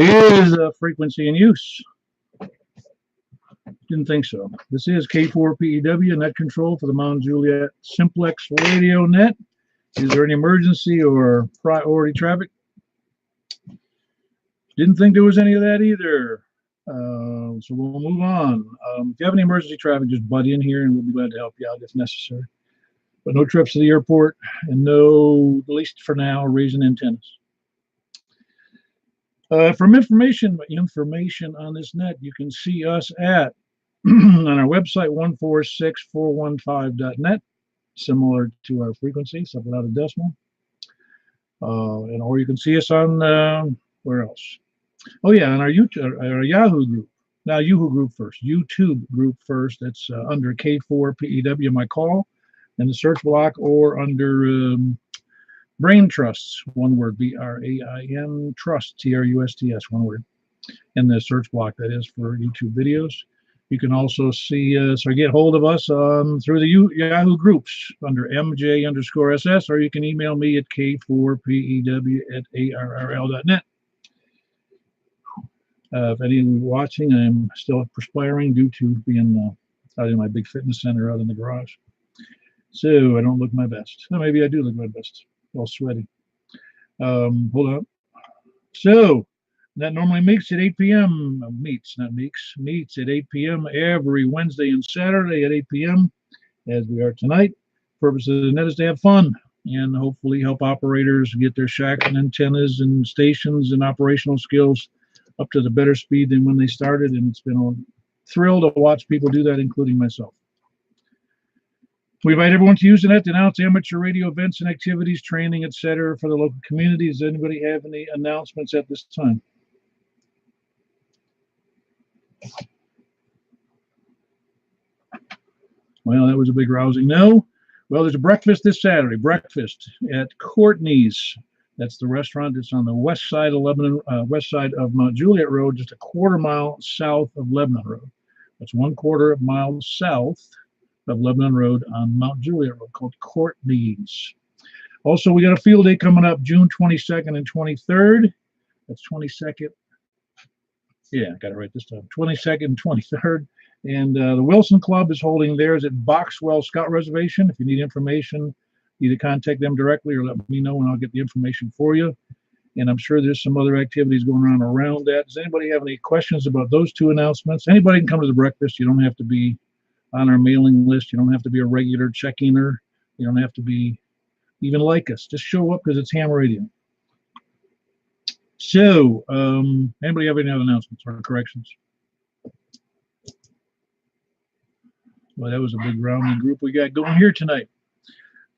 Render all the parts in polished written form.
Is frequency in use? Didn't think so. This is K4PEW net control for the Mount Juliet Simplex Radio Net. Is there any emergency or priority traffic? Didn't think there was any of that either. So we'll move on. If you have any emergency traffic, just butt in here and we'll be glad to help you out if necessary. But no trips to the airport and no, at least for now, raising antennas. From information on this net, you can see us at on our website 146415.net, similar to our frequency, except without a decimal. And or you can see us on where else? Oh yeah, on our YouTube, our Yahoo group. Now YouTube group first. That's under K4PEW, my call, in the search block, or under Brain Trusts, one word, BRAIN Trust, TRUSTS, one word, in the search block, that is, for YouTube videos. You can also see us or get hold of us through the Yahoo groups under MJ_SS, or you can email me at K4PEW@ARRL.net. If any of you watching, I'm still perspiring due to being out in my big fitness center out in the garage. So I don't look my best. No, maybe I do look my best. All sweaty. Hold on. So that normally meets at 8 p.m. Meets at 8 p.m. every Wednesday and Saturday at 8 p.m. as we are tonight. Purpose of the net is to have fun and hopefully help operators get their shacks and antennas and stations and operational skills up to the better speed than when they started. And it's been a thrill to watch people do that, including myself. We invite everyone to use the net to announce amateur radio events and activities, training, etc. for the local community. Does anybody have any announcements at this time? Well, that was a big rousing no. Well, there's a breakfast this Saturday. Breakfast at Courtney's. That's the restaurant that's on the west side of Mount Juliet Road, just a quarter mile south of Lebanon Road. That's 1/4 mile south of Lebanon Road on Mount Juliet Road, called Courtney's. Also, we got a field day coming up June 22nd and 23rd. That's 22nd. Yeah, I got it right this time. 22nd and 23rd. And the Wilson Club is holding theirs at Boxwell Scout Reservation. If you need information, either contact them directly or let me know and I'll get the information for you. And I'm sure there's some other activities going on around that. Does anybody have any questions about those two announcements? Anybody can come to the breakfast. You don't have to be on our mailing list. You don't have to be a regular check-in-er. You don't have to be even like us. Just show up because it's ham radio. So, anybody have any other announcements or corrections? Well, that was a big rounding group we got going here tonight.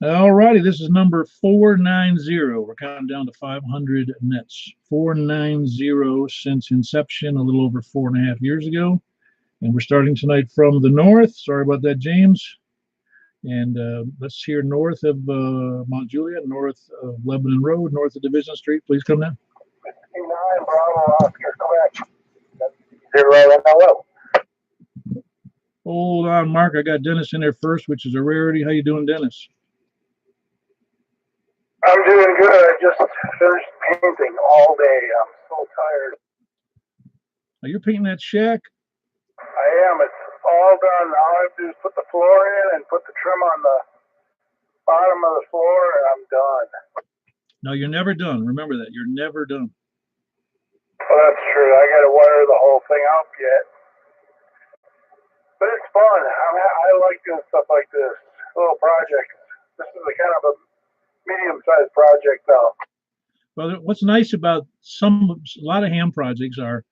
All righty, this is number 490. We're counting down to 500 nets. 490 since inception, a little over 4.5 years ago. And we're starting tonight from the north. Sorry about that, James. And let's hear north of Mount Juliet, north of Lebanon Road, north of Division Street. Please come down. 59 Bravo Oscar, correct. 0 hello. Hold on, Mark. I got Dennis in there first, which is a rarity. How you doing, Dennis? I'm doing good. I just finished painting all day. I'm so tired. Are you painting that shack? I am. It's all done. All I have to do is put the floor in and put the trim on the bottom of the floor, and I'm done. No, you're never done. Remember that. You're never done. Well, that's true. I got to wire the whole thing up yet. But it's fun. I like doing stuff like this, little projects. This is a kind of a medium-sized project, though. Well, what's nice about a lot of ham projects are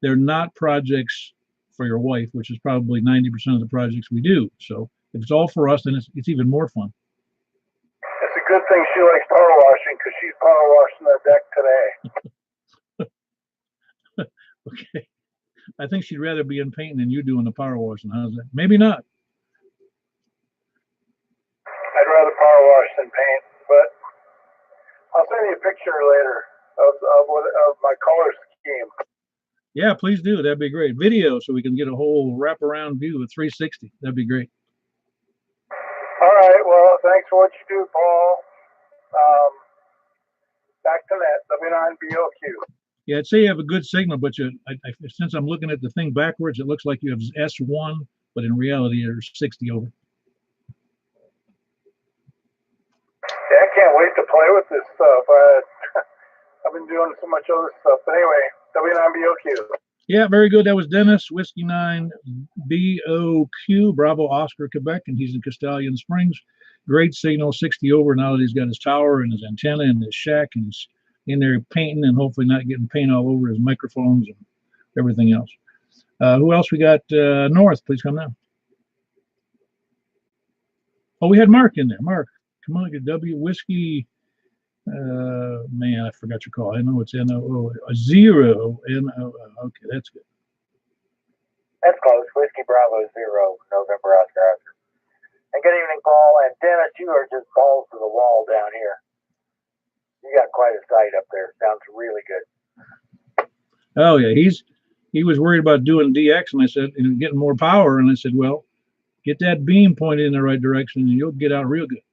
they're not projects for your wife, which is probably 90% of the projects we do. So if it's all for us, then it's even more fun. It's a good thing she likes power washing because she's power washing the deck today. Okay. I think she'd rather be in painting than you doing the power washing. How's that? Maybe not. I'd rather power wash than paint, but I'll send you a picture later of my color scheme. Yeah, please do. That'd be great. Video, so we can get a whole wraparound view of 360. That'd be great. All right. Well, thanks for what you do, Paul. Back to net. WNBOQ. Yeah, I'd say you have a good signal, but since I'm looking at the thing backwards, it looks like you have S1, but in reality, you're 60 over. Yeah, I can't wait to play with this stuff. I've been doing so much other stuff. But anyway, W9BOQ. Yeah, very good. That was Dennis, Whiskey 9 BOQ, Bravo Oscar, Quebec, and he's in Castellian Springs. Great signal, 60 over. Now that he's got his tower and his antenna and his shack, and he's in there painting and hopefully not getting paint all over his microphones and everything else. Who else we got? North, please come down. Oh, we had Mark in there. Mark, come on, get W Whiskey. Man, I forgot your call. I know it's NOO. 0 NOO. Okay, that's good. That's close. Whiskey Bravo 0, November Oscar Oscar. And good evening, Paul. And Dennis, you are just balls to the wall down here. You got quite a sight up there. Sounds really good. Oh yeah, he was worried about doing DX, and I said, and getting more power, and I said, well, get that beam pointed in the right direction, and you'll get out real good.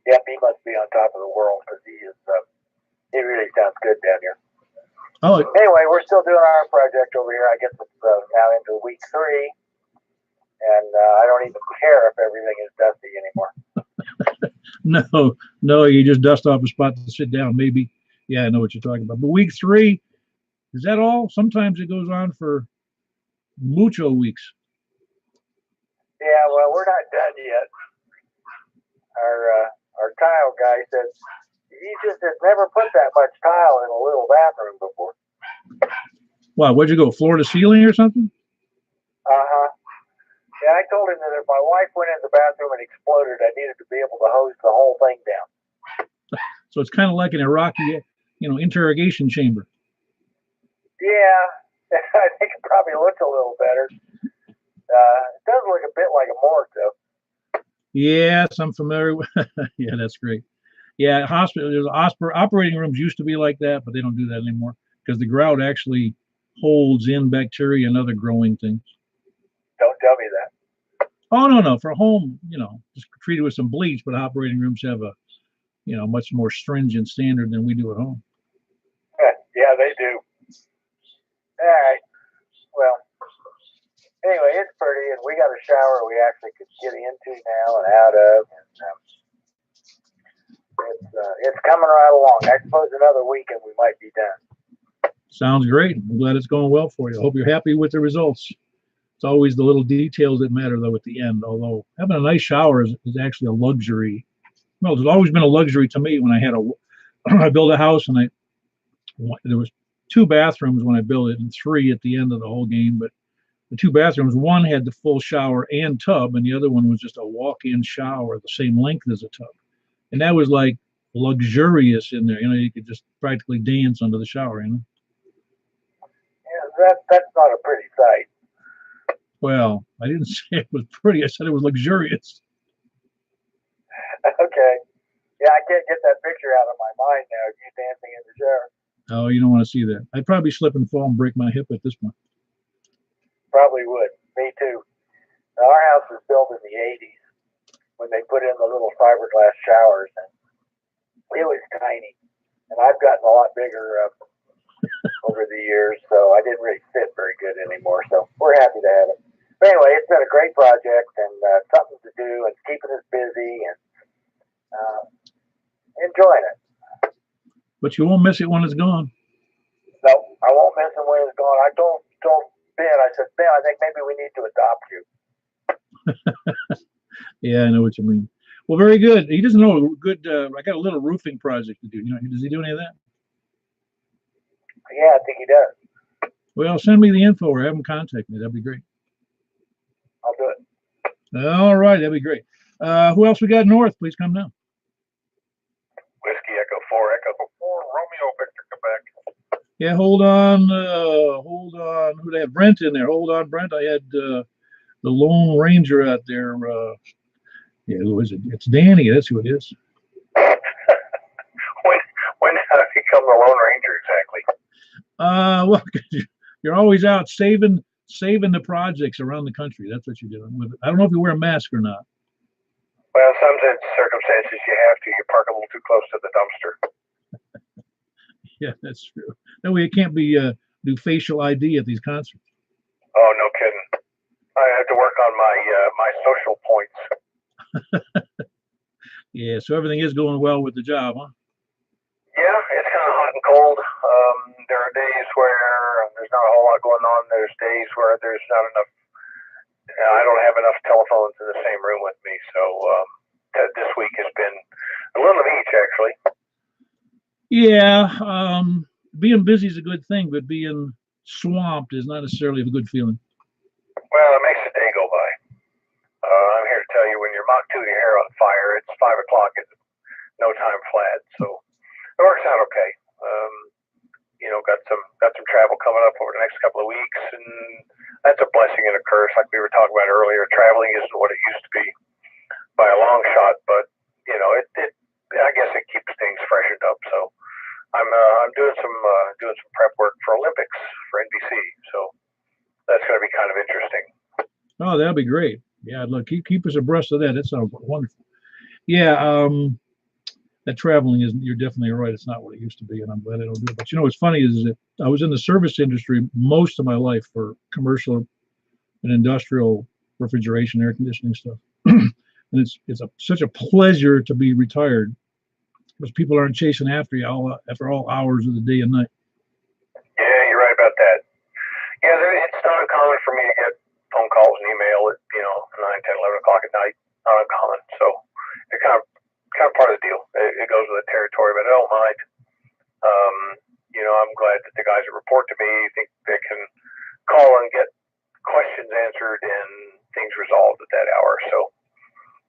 Yep, he must be on top of the world because he really sounds good down here. Oh, anyway, we're still doing our project over here. I guess it's now into week 3, and I don't even care if everything is dusty anymore. No, you just dust off a spot to sit down. Maybe, yeah, I know what you're talking about. But week 3, is that all? Sometimes it goes on for mucho weeks. Yeah, well, we're not done yet. Our tile guy says he just has never put that much tile in a little bathroom before. Wow, where'd you go? Floor to ceiling or something? Uh-huh. Yeah, I told him that if my wife went in the bathroom and exploded, I needed to be able to hose the whole thing down. So it's kind of like an Iraqi, interrogation chamber. Yeah, I think it probably looks a little better. It does look a bit like a morgue, though. Yes, I'm familiar with. Yeah, that's great. Yeah, there's operating rooms used to be like that, but they don't do that anymore because the grout actually holds in bacteria and other growing things. Don't tell me that. Oh no, for home, just treat it with some bleach, but operating rooms have a, much more stringent standard than we do at home. Yeah, they do. All right. Well, anyway, it's pretty, and we got a shower we actually could get into now and out of, and it's coming right along. I suppose another week and we might be done. Sounds great. I'm glad it's going well for you. I hope you're happy with the results. It's always the little details that matter, though, at the end. Although having a nice shower is actually a luxury. Well, it's always been a luxury to me when I built a house, and there was 2 bathrooms when I built it and 3 at the end of the whole game. But the 2 bathrooms, one had the full shower and tub, and the other one was just a walk-in shower the same length as a tub. And that was like luxurious in there. You could just practically dance under the shower, Yeah, that's not a pretty sight. Well, I didn't say it was pretty. I said it was luxurious. Okay. Yeah, I can't get that picture out of my mind now. You dancing in the shower. Oh, you don't want to see that. I'd probably slip and fall and break my hip at this point. Probably would. Me too. Now, our house was built in the 80s when they put in the little fiberglass showers, and it was tiny. And I've gotten a lot bigger over the years, so I didn't really fit very good anymore. So we're happy to have it. But anyway, it's been a great project and something to do and keeping us busy and enjoying it. But you won't miss it when it's gone. No, I won't miss it when it's gone. I told Ben, I said, Ben, I think maybe we need to adopt you. Yeah, I know what you mean. Well, very good. He doesn't know good. I got a little roofing project to do. Does he do any of that? Yeah, I think he does. Well, send me the info or have him contact me. That'd be great. I'll do it. All right, that'd be great. Who else we got north? Please come down. Whiskey Echo 4, Echo 4, Romeo Victor, Quebec. Yeah, hold on. Who they have? Brent in there. Hold on, Brent. I had the Lone Ranger out there. Yeah, who is it? It's Danny. That's who it is. When did I become the Lone Ranger exactly? Well, you're always out saving the projects around the country. That's what you're doing. I don't know if you wear a mask or not. Well, some circumstances you have to. You park a little too close to the dumpster. Yeah, that's true. That way it can't be do facial ID at these concerts. Oh, no kidding. I have to work on my social points. Yeah, so everything is going well with the job, huh? Yeah, it's kind of hot and cold. There are days where there's not a whole lot going on. There's days where there's not enough. I don't have enough telephones in the same room with me. So this week has been a little of each, actually. Yeah, being busy is a good thing, but being swamped is not necessarily a good feeling. Well, it makes the day go by. I'm here to tell you, when you're Mach 2 your hair on fire, it's 5 o'clock. It's no time flat. So it works out okay. Got some travel coming up over the next couple of weeks, and that's a blessing and a curse. Like we were talking about earlier, traveling isn't what it used to be by a long shot, but I guess it keeps things freshened up. So I'm doing some prep work for Olympics for NBC. So that's going to be kind of interesting. Oh, that'll be great. Yeah, look, keep us abreast of that. That sounds wonderful. Yeah, that traveling isn't. You're definitely right. It's not what it used to be, and I'm glad I don't do it. But what's funny is that I was in the service industry most of my life for commercial and industrial refrigeration, air conditioning stuff, and it's such a pleasure to be retired because people aren't chasing after you after all hours of the day and night. Yeah, you're right about that. Yeah, it's not uncommon for me to get phone calls and email at 9, 10, 11 o'clock at night. Not uncommon. So it's kind of part of the deal. It goes with the territory, but I don't mind. I'm glad that the guys that report to me think they can call and get questions answered and things resolved at that hour. So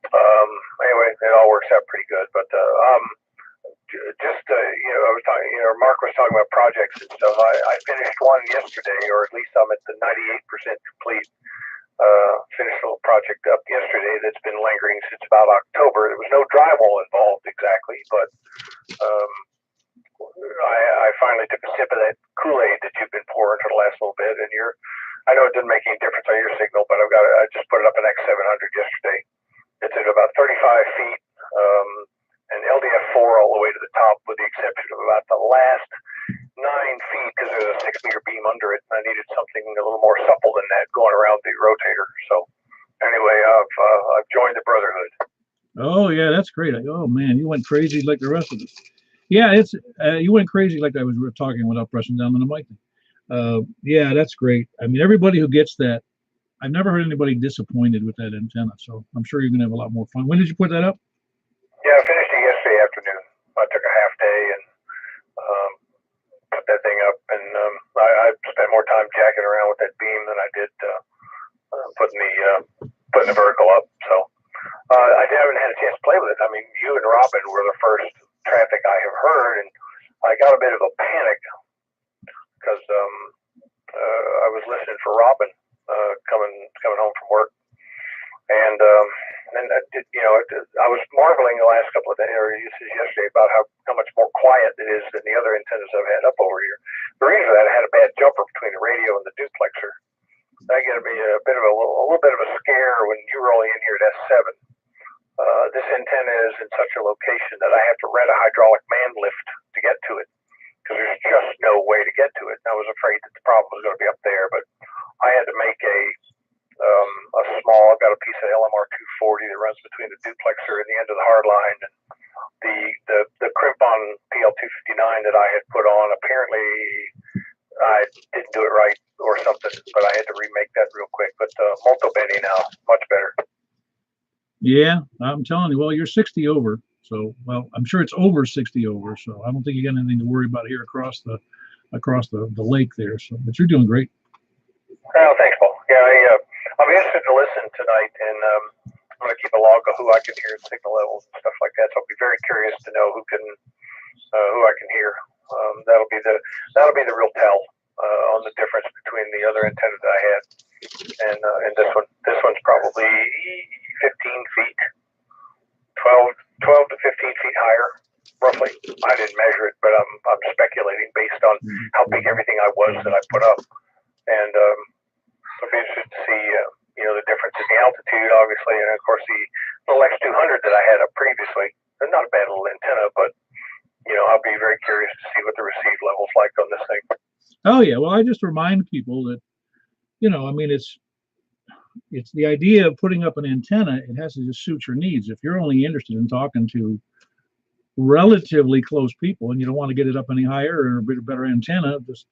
anyway, it all works out pretty good. But I was talking. Mark was talking about projects and stuff. I finished one yesterday, or at least I'm at the 98% complete. Finished a little project up yesterday that's been lingering since about October. There was no drywall involved exactly, but I finally took a sip of that Kool-Aid that you've been pouring for the last little bit, and I know it didn't make any difference on your signal, but I just put it up in X700 yesterday. It's at about 35 feet, and LDF4 all the way to the top, with the exception of about the last 9 feet, because there's a 6-meter beam under it, and I needed something a little more supple than that going around the rotator. So anyway, I've joined the Brotherhood. Oh yeah, that's great. Oh man, you went crazy like the rest of us. Yeah, it's you went crazy like I was talking without pressing down on the mic. Yeah, that's great. I mean, everybody who gets that, I've never heard anybody disappointed with that antenna. So I'm sure you're gonna have a lot more fun. When did you put that up? Yeah, I finished it yesterday afternoon. I took a half day and put that thing up, and I spent more time jacking around with that beam than I did putting the vertical up. So I haven't had a chance to play with it. I mean, you and Robin were the first traffic I have heard, and I got a bit of a panic because I was listening for Robin coming home from work, and I was marveling the last couple of days or yesterday about how much more quiet it is than the other antennas I've had up over here. The reason for that, I had a bad jumper between the radio and the duplexer. I get a little bit of a scare when you were only in here at S7. This antenna is in such a location that I have to rent a hydraulic man lift to get to it, because there's just no way to get to it. And I was afraid that the problem was going to be up there, but I had to make I've got a piece of LMR 240 that runs between the duplexer and the end of the hard line, and the crimp on PL 259 that I had put on, apparently I didn't do it right or something, but I had to remake that real quick. But molto bene now, much better. Yeah, I'm telling you. Well, you're 60 over, so I'm sure it's over 60 over. So I don't think you got anything to worry about here across the lake there. So, but you're doing great. Oh, thanks, Paul. Yeah, I'll be interested to listen tonight, and I'm going to keep a log of who I can hear, signal levels and stuff like that. So I'll be very curious to know who I can hear. That'll be the real tell on the difference between the other antenna that I had and this one. This one's probably 15 feet, 12 to 15 feet higher, roughly. I didn't measure it, but I'm speculating based on how big everything I was that I put up, and I'll be interested to see the difference in the altitude, obviously, and of course the little X200 that I had up previously. They're not a bad little antenna, but I'll be very curious to see what the receive level's like on this thing. Oh yeah, well I just remind people that, I mean it's the idea of putting up an antenna. It has to just suit your needs. If you're only interested in talking to relatively close people and you don't want to get it up any higher or a bit better antenna, it's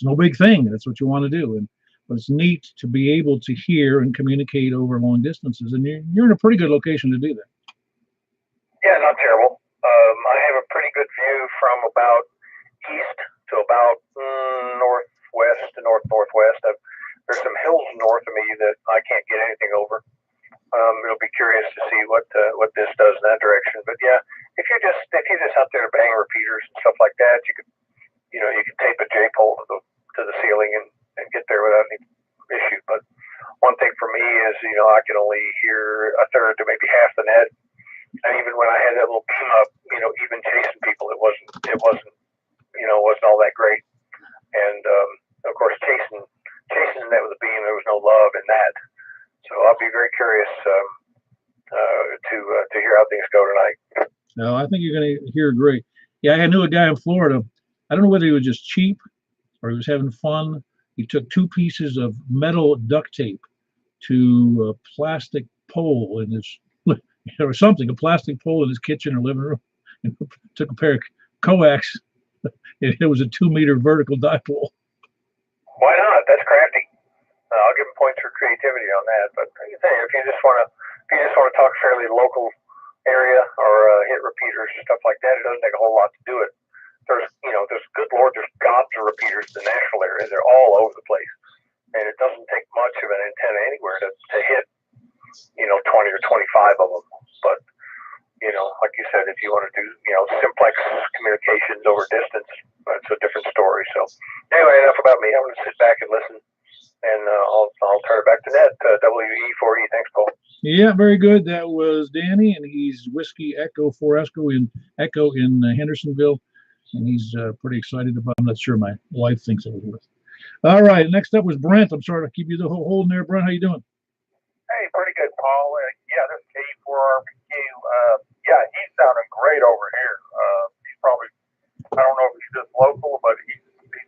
no big thing. That's what you want to do. But it's neat to be able to hear and communicate over long distances, and you're in a pretty good location to do that. Yeah, not terrible. I have a pretty good view from about east to about northwest to northwest. There's some hills north of me that I can't get anything over. It'll be curious to see what this does in that direction. But yeah, if you're just out there to bang repeaters and stuff like that, you could tape a J pole to the ceiling and get there without any issue. But one thing for me is I can only hear a third to maybe half the net. And even when I had that little beam up, even chasing people, it wasn't all that great. And of course, chasing the net with a beam, there was no love in that. So I'll be very curious to hear how things go tonight. No, I think you're going to hear great. Yeah, I knew a guy in Florida. I don't know whether he was just cheap or he was having fun. He took 2 pieces of metal duct tape to a plastic pole in his, or something, a plastic pole in his kitchen or living room, and took a pair of coax. It was a 2-meter vertical dipole. Why not? That's crafty. I'll give him points for creativity on that. But like you say, if you just want to talk fairly local area or hit repeaters and stuff like that, it doesn't take a whole lot to do it. There's good Lord, there's gobs of repeaters in the Nashville area. They're all over the place, and it doesn't take much of an antenna anywhere to hit 20 or 25 of them. But like you said, if you want to do simplex communications over distance, that's a different story. So anyway, enough about me. I'm going to sit back and listen, and I'll turn it back to Ned. WE4E. Thanks, Paul. Yeah, very good. That was Danny, and he's Whiskey Echo 4 Echo in Hendersonville, and he's pretty excited about it. I'm not sure my wife thinks it was worth. All right, next up was Brent. I'm sorry to keep you the whole holding there, Brent. How you doing? Hey, pretty good, Paul. Yeah, this is K4RBQ. Yeah, he's sounding great over here. He's probably, I don't know if he's just local, but he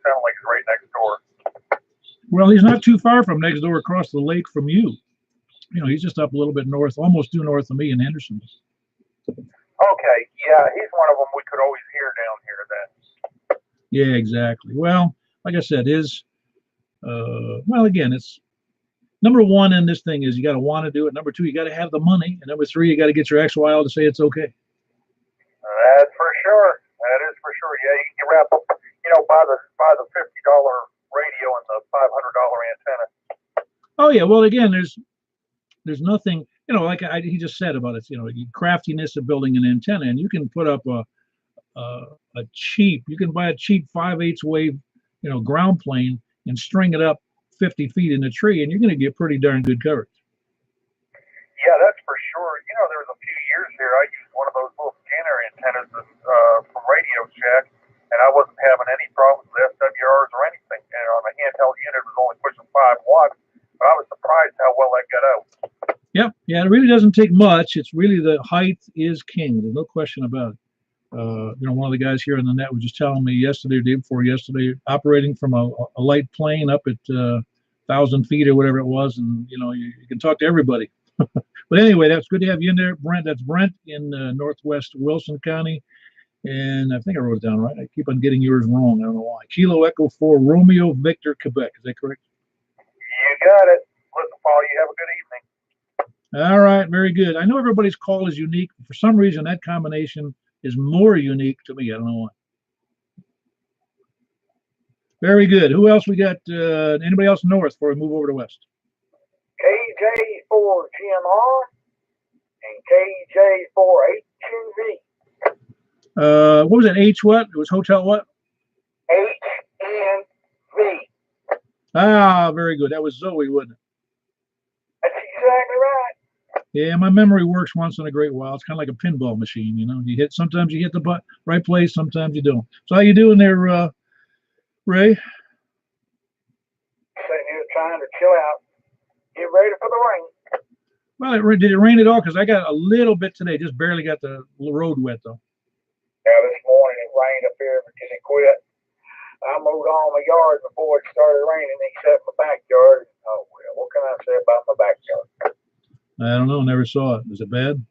sounds like he's right next door. Well, he's not too far from next door across the lake from you. He's just up a little bit north, almost due north of me in Henderson. Okay, yeah, he's one of them we could always hear down here then. Yeah, exactly. Well, like I said, again, it's number one in this thing is you got to want to do it. Number 2, you got to have the money. And number 3, you got to get your XYL to say it's okay. That's for sure. That is for sure. Yeah, you can wrap up, buy the $50 radio and the $500 antenna. Oh yeah. Well, again, there's nothing, like he just said about it, craftiness of building an antenna, and you can put up you can buy a cheap 5/8 wave, ground plane and string it up 50 feet in a tree, and you're going to get pretty darn good coverage. Yeah, that's for sure. There was a few years here I used one of those little scanner antennas from Radio Shack, and I wasn't having any problems with FWRs or anything. And on a handheld unit, it was only pushing 5 watts, but I was surprised how well that got out. Yep. Yeah, it really doesn't take much. It's really the height is king. There's no question about it. One of the guys here on the net was just telling me yesterday or day before yesterday, operating from a light plane up at 1,000 feet or whatever it was, and you can talk to everybody. But anyway, that's good to have you in there, Brent. That's Brent in northwest Wilson County, and I think I wrote it down right. I keep on getting yours wrong. I don't know why. Kilo Echo 4 Romeo Victor Quebec. Is that correct? You got it. Listen, Paul, you have a good evening. All right, very good. I know everybody's call is unique. For some reason, that combination is more unique to me. I don't know why. Very good. Who else we got? Anybody else north before we move over to west? KJ4GMR and KJ4HNV. What was it? H what? It was hotel what? HNV. Ah, very good. That was Zoe, wasn't it? That's exactly right. Yeah, my memory works once in a great while. It's kind of like a pinball machine, sometimes you hit the right place, sometimes you don't. So how you doing there, Ray? Sitting here trying to chill out. Get ready for the rain. Well, did it rain at all? Because I got a little bit today. Just barely got the road wet, though. Yeah, this morning it rained up here until it quit. I mowed all my yard before it started raining, except my backyard. Oh, well, what can I say about my backyard? I don't know. Never saw it. Was it bad?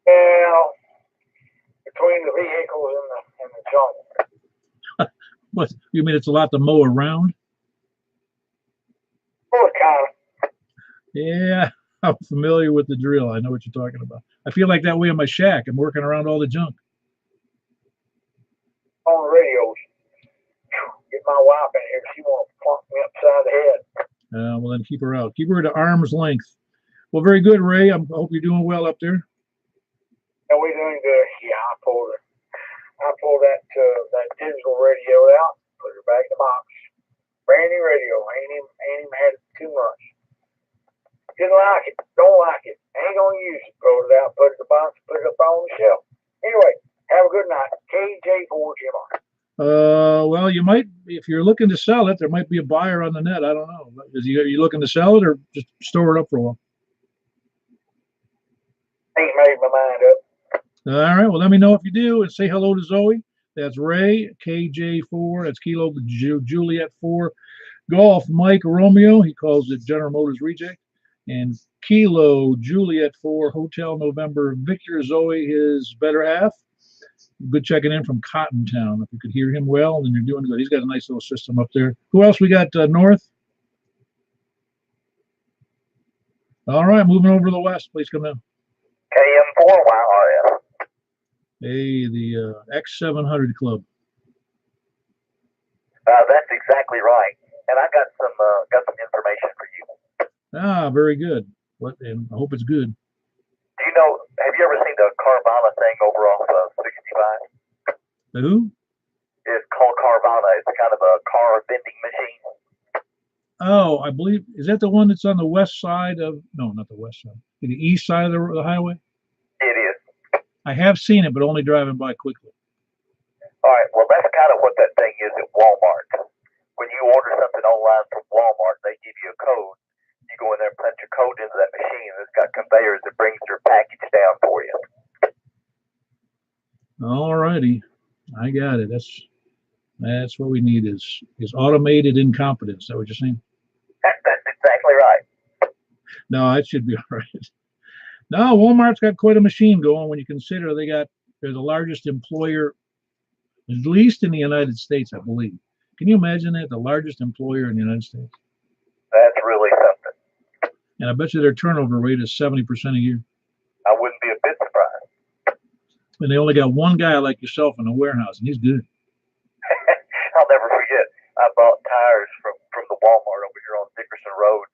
Well, between the vehicles and the junk. What? You mean it's a lot to mow around? Well, kind of. Yeah, I'm familiar with the drill. I know what you're talking about. I feel like that way in my shack. I'm working around all the junk. On the radios. Get my wife in here. She want to plunk me upside the head. Well, then keep her out. Keep her at arm's length. Well, very good, Ray. I hope you're doing well up there. And we're doing good. Yeah, I pulled that digital radio out, put it back in the box. Brand new radio. Ain't even had it 2 months. Didn't like it. Don't like it. Ain't gonna use it. Pulled it out, put it in the box, put it up on the shelf. Anyway, have a good night. KJ4GMR. Well, you might, if you're looking to sell it, there might be a buyer on the net. I don't know. Are you looking to sell it or just store it up for a while? Ain't made my mind up. All right. Well, let me know if you do and say hello to Zoe. That's Ray, KJ4. That's Kilo Juliet 4. Golf, Mike Romeo. He calls it General Motors Reject. And Kilo Juliet 4, Hotel November Victor Zoe, his better half. Good checking in from Cottontown. If you could hear him well, then you're doing good. He's got a nice little system up there. Who else we got north? All right, moving over to the west. Please come in. KM4YRF. Hey, the X700 Club. That's exactly right. And I got some information for you. Ah, very good. And I hope it's good. Do you know? Have you ever seen the Carvana thing over off 65? The who? It's called Carvana. It's kind of a car vending machine. Oh, I believe, is that the one that's on the west side of, no, not the west side, the east side of the highway? It is. I have seen it, but only driving by quickly. All right. Well, that's kind of what that thing is at Walmart. When you order something online from Walmart, they give you a code. You go in there and punch your code into that machine, and it's got conveyors that brings your package down for you. All righty. I got it. That's what we need is automated incompetence. Is that what you're saying? That's exactly right. No, it should be all right. No, Walmart's got quite a machine going when you consider they're the largest employer, at least in the United States, I believe. Can you imagine that? The largest employer in the United States. That's really something. And I bet you their turnover rate is 70% a year. I wouldn't be a bit surprised. And they only got one guy like yourself in the warehouse, and he's good. I'll never forget. I bought tires from the Walmart over here on Dickerson Road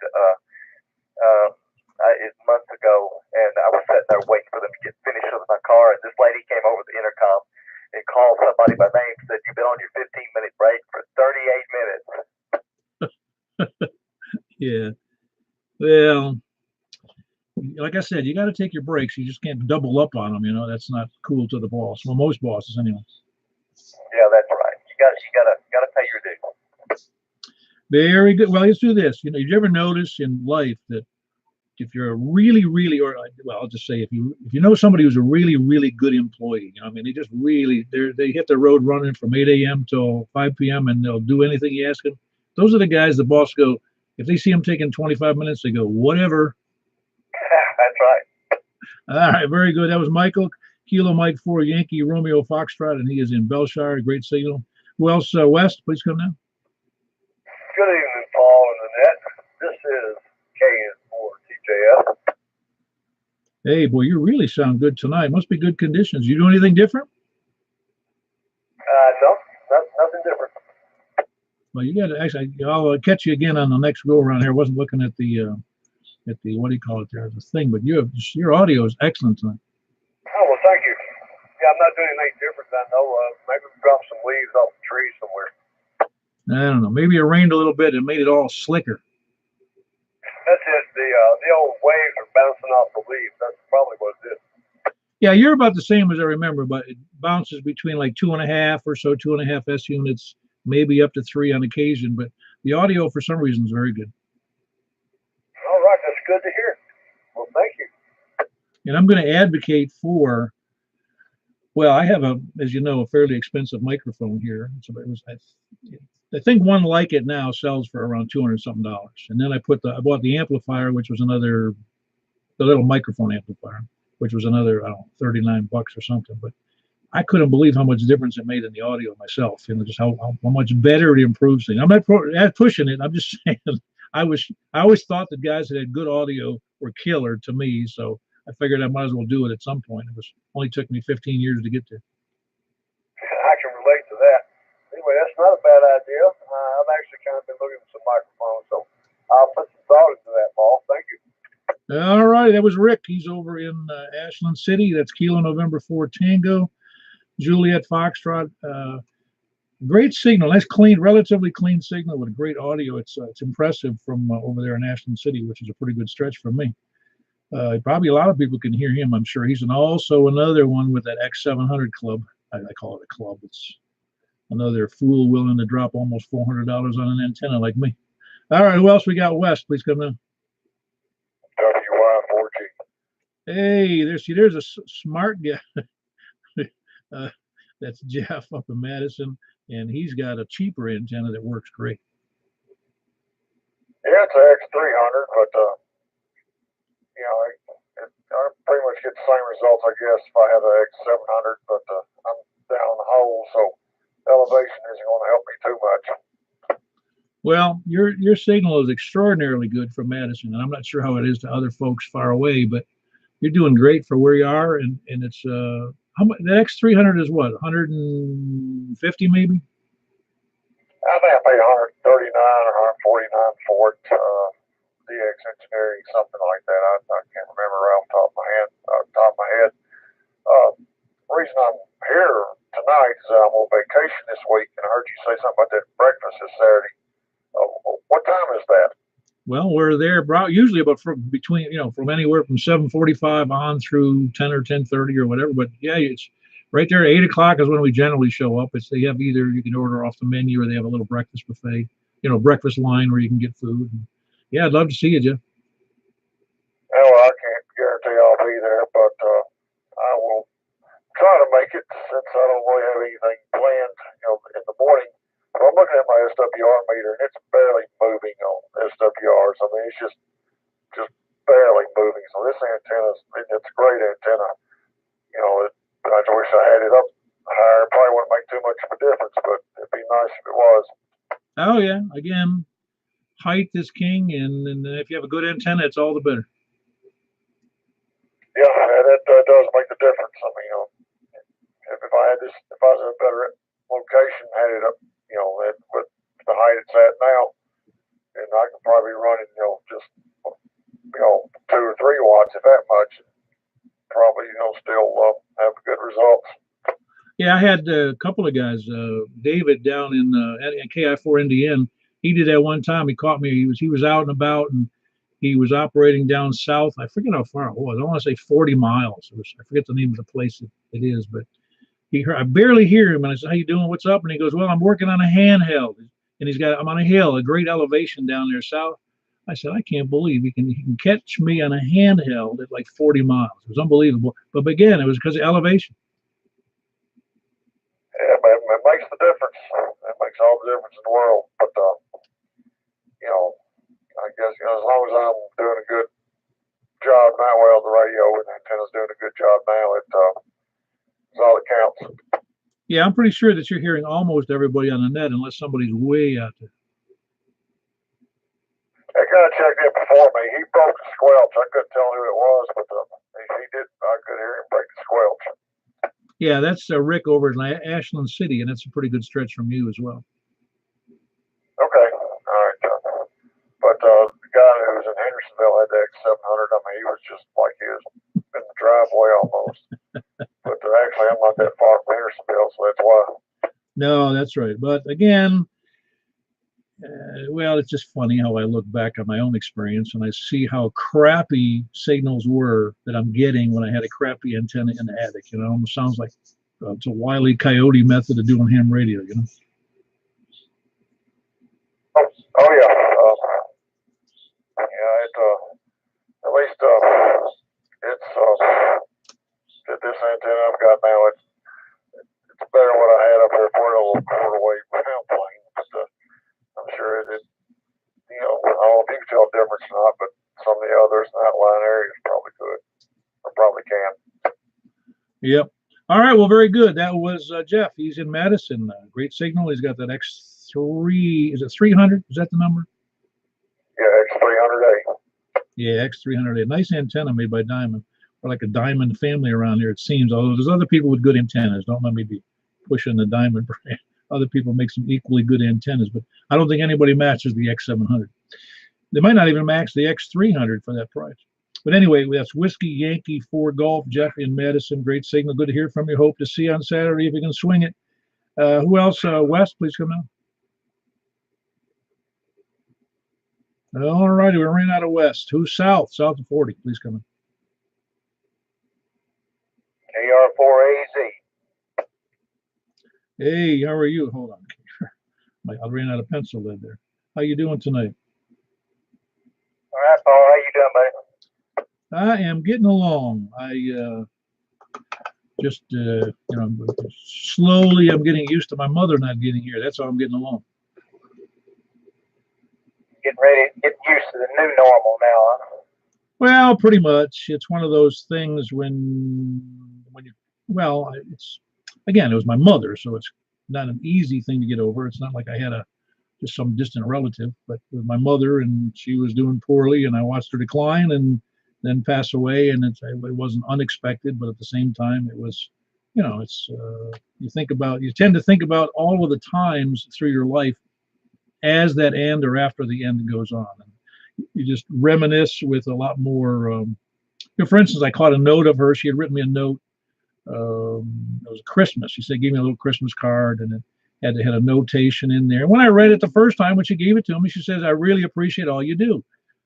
months ago, and I was sitting there waiting for them to get finished with my car, and this lady came over the intercom and called somebody by name and said, "You've been on your 15-minute break for 38 minutes." Yeah. Well, like I said, you got to take your breaks. You just can't double up on them. You know, that's not cool to the boss. Well, most bosses, anyway. Yeah, that's right. You gotta pay your dues. Very good. Well, let's do this. You know, you ever notice in life that if you're a really, really, or well, I'll just say if you know somebody who's a really, really good employee, you know, I mean, they just really they hit the road running from 8 a.m. till 5 p.m. and they'll do anything you ask them. Those are the guys the boss go. If they see them taking 25 minutes, they go, whatever. That's right. All right, very good. That was Michael, Kilo Mike 4, Yankee Romeo Foxtrot, and he is in Belshire. Great signal. Who else? West, please come down. Good evening, Paul and Annette. This is KN4TJF. Hey, boy, you really sound good tonight. Must be good conditions. You do anything different? No, nothing different. Well, you got to actually. I'll catch you again on the next go around here. I wasn't looking at the what do you call it there, the thing, but your audio is excellent tonight. Oh, well, thank you. Yeah, I'm not doing anything different that I know of. Maybe drop some leaves off the tree somewhere. I don't know. Maybe it rained a little bit and made it all slicker. That's it. The old waves are bouncing off the leaves. That's probably what it is. Yeah, you're about the same as I remember, but it bounces between like 2.5 or so, 2.5 S units, maybe up to 3 on occasion. But the audio, for some reason, is very good. All right, that's good to hear. Well, thank you. And I'm going to advocate for Well, I have as you know, a fairly expensive microphone here. So I think one like it now sells for around 200 something dollars. And then I bought the amplifier, which was the little microphone amplifier, which was another, I don't know, 39 bucks or something. But I couldn't believe how much difference it made in the audio myself. Just how much better it improves things. I'm not pushing it. I'm just saying. I always thought that guys that had good audio were killer to me. So I figured I might as well do it at some point. Only took me 15 years to get there. I can relate to that. Anyway, that's not a bad idea. I've actually kind of been looking for some microphones, so I'll put some thought into that, Paul. Thank you. All right, that was Rick. He's over in Ashland City. That's Kilo November 4 Tango, Juliet Foxtrot. Great signal, nice clean, relatively clean signal with great audio. It's impressive from over there in Ashland City, which is a pretty good stretch from me. Probably a lot of people can hear him, I'm sure. He's also another one with that X700 club. I call it a club. It's another fool willing to drop almost $400 on an antenna like me. All right, who else we got? West, please come in. WY4G. Hey, there's a smart guy. That's Jeff up in Madison, and he's got a cheaper antenna that works great. Yeah, it's an X300, but I pretty much get the same results, I guess, if I had an X700, but I'm down the hole, so elevation isn't going to help me too much. Well, your signal is extraordinarily good from Madison, and I'm not sure how it is to other folks far away, but you're doing great for where you are, and it's how much the X300 is what 150 maybe. I think I paid 139 or 149 for it. DX Engineering, something like that. I can't remember right off the top of my head. The reason I'm here tonight is I'm on vacation this week, and I heard you say something about that breakfast this Saturday. What time is that? Well, we're there usually about from anywhere from 7:45 on through 10 or 10:30 or whatever. But yeah, it's right there. 8 o'clock is when we generally show up. They have either you can order off the menu or they have a little breakfast buffet, breakfast line where you can get food. And yeah, I'd love to see you, Jeff. Well, I can't guarantee I'll be there, but I will try to make it since I don't really have anything planned, in the morning. But I'm looking at my SWR meter, and it's barely moving on SWRs. I mean, it's just barely moving. So this it's a great antenna. I wish I had it up higher. It probably wouldn't make too much of a difference, but it'd be nice if it was. Oh yeah, again, height is king, and if you have a good antenna, it's all the better. Yeah, that does make the difference. I mean, if I was in a better location, had it up, with the height it's at now, and I could probably run it, just 2 or 3 watts, if that much, and probably, still have good results. Yeah, I had a couple of guys. David down in KI4 NDN. He did that one time. He caught me. He was out and about, and he was operating down south. I forget how far it was. I want to say 40 miles. I forget the name of the place it is, but I barely hear him. And I said, "How you doing? What's up?" And he goes, "Well, I'm working on a handheld." And I'm on a hill, a great elevation down there south. I said, "I can't believe he can catch me on a handheld at like 40 miles. It was unbelievable." But again, it was because of elevation. Yeah, it makes the difference. It makes all the difference in the world. But, I guess, as long as I'm doing a good job now, the radio and the antenna's doing a good job now, it's all that counts. Yeah, I'm pretty sure that you're hearing almost everybody on the net unless somebody's way out there. That guy checked in before me. He broke the squelch. I couldn't tell who it was, but he did. I could hear him break the squelch. Yeah, that's Rick over in Ashland City, and that's a pretty good stretch from you as well. Okay, all right. But the guy who was in Hendersonville had the X700. I mean, he was just like he was in the driveway almost. But actually, I'm not that far from Hendersonville, so that's why. No, that's right. But again, well, it's just funny how I look back on my own experience and I see how crappy signals were that I'm getting when I had a crappy antenna in the attic. It almost sounds like it's a Wile E. Coyote method of doing ham radio, Oh yeah. At least it's this antenna I've got now. better than what I had up there for a little quarter-wave plane. I'm sure it, you know, I don't know if you can tell a difference or not, but some of the others in that line areas probably could, or probably can. Yep. All right. Well, very good. That was Jeff. He's in Madison. Great signal. He's got that X3. Is it 300? Is that the number? Yeah, X300A. Yeah, X300A. Nice antenna made by Diamond. We're like a Diamond family around here, it seems. Although there's other people with good antennas. Don't let me be pushing the Diamond brand. Other people make some equally good antennas, but I don't think anybody matches the X700. They might not even match the X300 for that price. But anyway, that's Whiskey Yankee 4 Golf. Jeff in Madison. Great signal. Good to hear from you. Hope to see you on Saturday if you can swing it. Who else? West, please come down. All righty, we ran out of West. Who's south? South of 40. Please come in. KR4AZ. Hey, how are you? Hold on. I ran out of pencil lead there. How you doing tonight? All right, Paul. How you doing, buddy? I am getting along. I just, you know, slowly I'm getting used to my mother not getting here. That's how I'm getting along. Getting ready, getting used to the new normal now, huh? Well, pretty much. It's one of those things when you, well, it's, again, it was my mother, so it's not an easy thing to get over. It's not like I had just some distant relative, but it was my mother, and she was doing poorly, and I watched her decline and then pass away, and it wasn't unexpected, but at the same time, it was, you know, it's, you tend to think about all of the times through your life as that end or after the end goes on. And you just reminisce with a lot more, you know, for instance, I caught a note of her. She had written me a note. It was Christmas. She said, gave me a little Christmas card, and it had a notation in there. When I read it the first time, when she gave it to me, she says, I really appreciate all you do.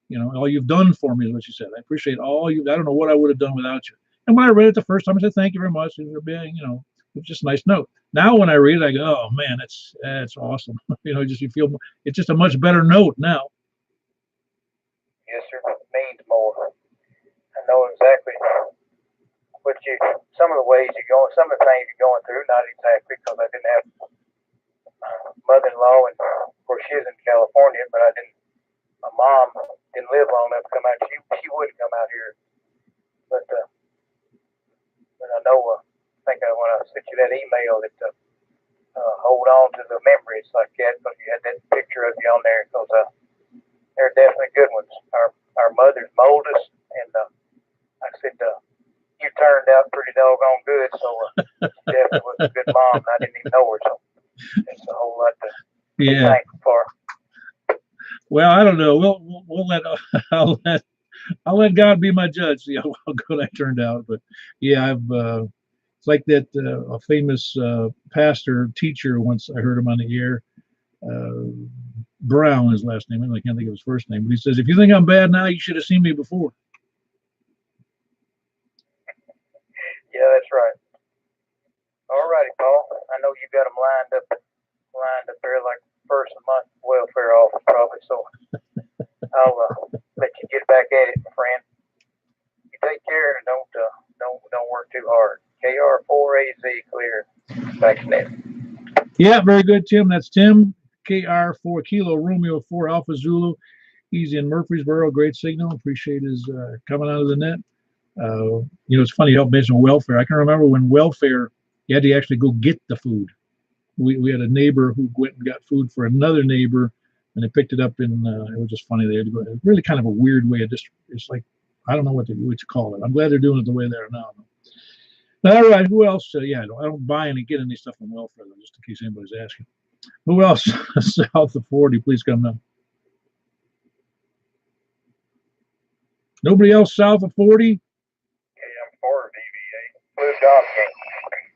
You know, all you've done for me is what she said. I appreciate all you, I don't know what I would have done without you. And when I read it the first time, I said, thank you very much for being, you know, it's just a nice note. Now, when I read it, I go, oh man, that's awesome. You know, just, you feel, it's just a much better note now. Yes, sir. It means more. I know exactly what some of the ways you're going, some of the things you're going through, not exactly, because I didn't have mother-in-law, and of course she was in California, but my mom didn't live long enough to come out. She wouldn't come out here, but I know, I think when I sent you that email that hold on to the memories like that, because you had that picture of you on there, because they're definitely good ones. Our mother's moldest, and I said, you turned out pretty doggone good, so she definitely was a good mom. I didn't even know her, so it's a whole lot to be thankful for. Well, I don't know. We'll let I'll let God be my judge. See how good I turned out. But yeah, it's like that a famous pastor teacher once. I heard him on the air. Brown, his last name. I can't think of his first name. But he says, if you think I'm bad now, you should have seen me before. Yeah, that's right. All righty, Paul. I know you got them lined up there like first of the month welfare office probably. So I'll let you get back at it, my friend. You take care and don't work too hard. KR4AZ clear. Simplex Net. Yeah, very good, Tim. That's Tim. KR4 Kilo Romeo 4 Alpha Zulu. He's in Murfreesboro. Great signal. Appreciate his coming out of the net. You know, it's funny, you helped mention welfare. I can remember when welfare, you had to actually go get the food. We had a neighbor who went and got food for another neighbor, and they picked it up in, it was just funny. They had to go, it was really kind of a weird way of it's like, I don't know what to call it. I'm glad they're doing it the way they are now. All right, who else? Yeah, I don't buy any, get any stuff on welfare, though, just in case anybody's asking. Who else? South of 40, please come down. Nobody else south of 40? KM4 DVA. Blue Dog Game.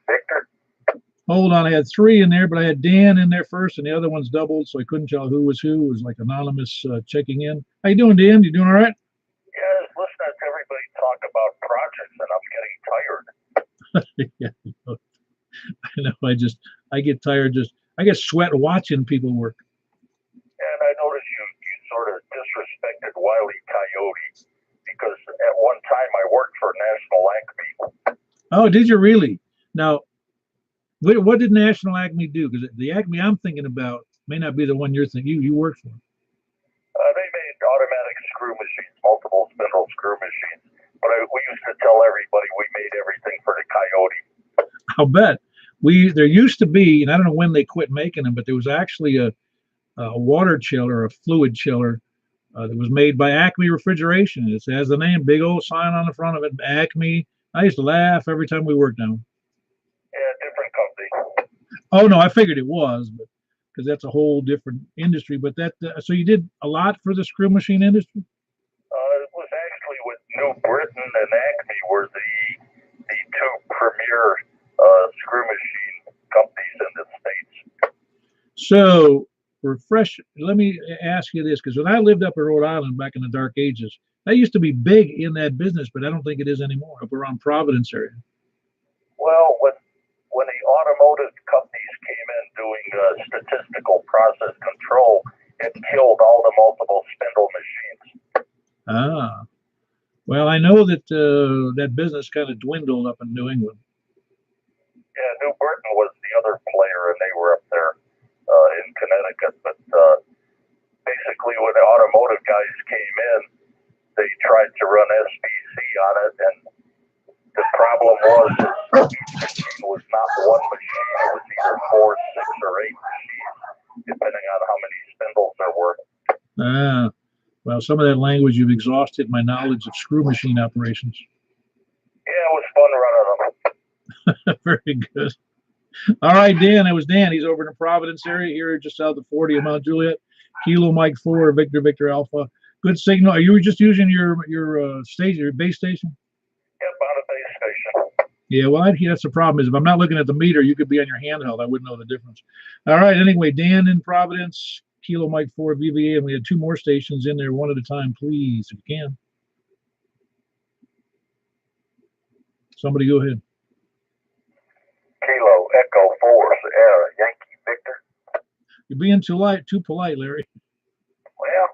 Victor. Hold on, I had 3 in there, but I had Dan in there first, and the other one's doubled, so I couldn't tell who was who. It was like anonymous checking in. How you doing, Dan? You doing all right? Yeah, listening to everybody talk about projects, and I'm getting tired. Yeah, I know. I get tired. I get sweat watching people work. And I noticed you sort of disrespected Wile E. Coyote, because at one time I worked for National Acme. Oh, did you really? Now, What did National Acme do? Because the Acme I'm thinking about may not be the one you're thinking you work for. They made automatic screw machines, multiple spindle screw machines. But we used to tell everybody we made everything for the Coyote. I'll bet. There used to be, and I don't know when they quit making them, but there was actually a water chiller, a fluid chiller that was made by Acme Refrigeration. It has the name, big old sign on the front of it, Acme. I used to laugh every time we worked on them. Yeah, different company. Oh no, I figured it was, but because that's a whole different industry. But so you did a lot for the screw machine industry. It was actually with New Britain and Acme were the two premier screw machine companies in the States. So let me ask you this, because when I lived up in Rhode Island back in the dark ages, that used to be big in that business, but I don't think it is anymore up around Providence area. Well, when the automotive companies came in doing statistical process control, it killed all the multiple spindle machines. Ah, well, I know that that business kind of dwindled up in New England. Yeah, New Britain was the other player, and they were up there in Connecticut. But basically, when the automotive guys came in, they tried to run SBC on it, and the problem was each machine was not one machine. It was either 4, 6, or 8 machines, depending on how many spindles there were. Ah, well, some of that language, you've exhausted my knowledge of screw machine operations. Yeah, it was fun running them. Very good. All right, Dan. That was Dan. He's over in the Providence area here, just south of 40 of Mount Juliet. Kilo Mike 4, Victor Alpha. Good signal. Are you just using your station, your base station? Yep, on a base station. Yeah, well, that's the problem is if I'm not looking at the meter, you could be on your handheld. I wouldn't know the difference. All right. Anyway, Dan in Providence, Kilo Mike 4 VVA, and we had 2 more stations in there, one at a time, please, if you can. Somebody go ahead. Kilo Echo 4 Sierra Yankee Victor. You're being too polite, Larry. Well,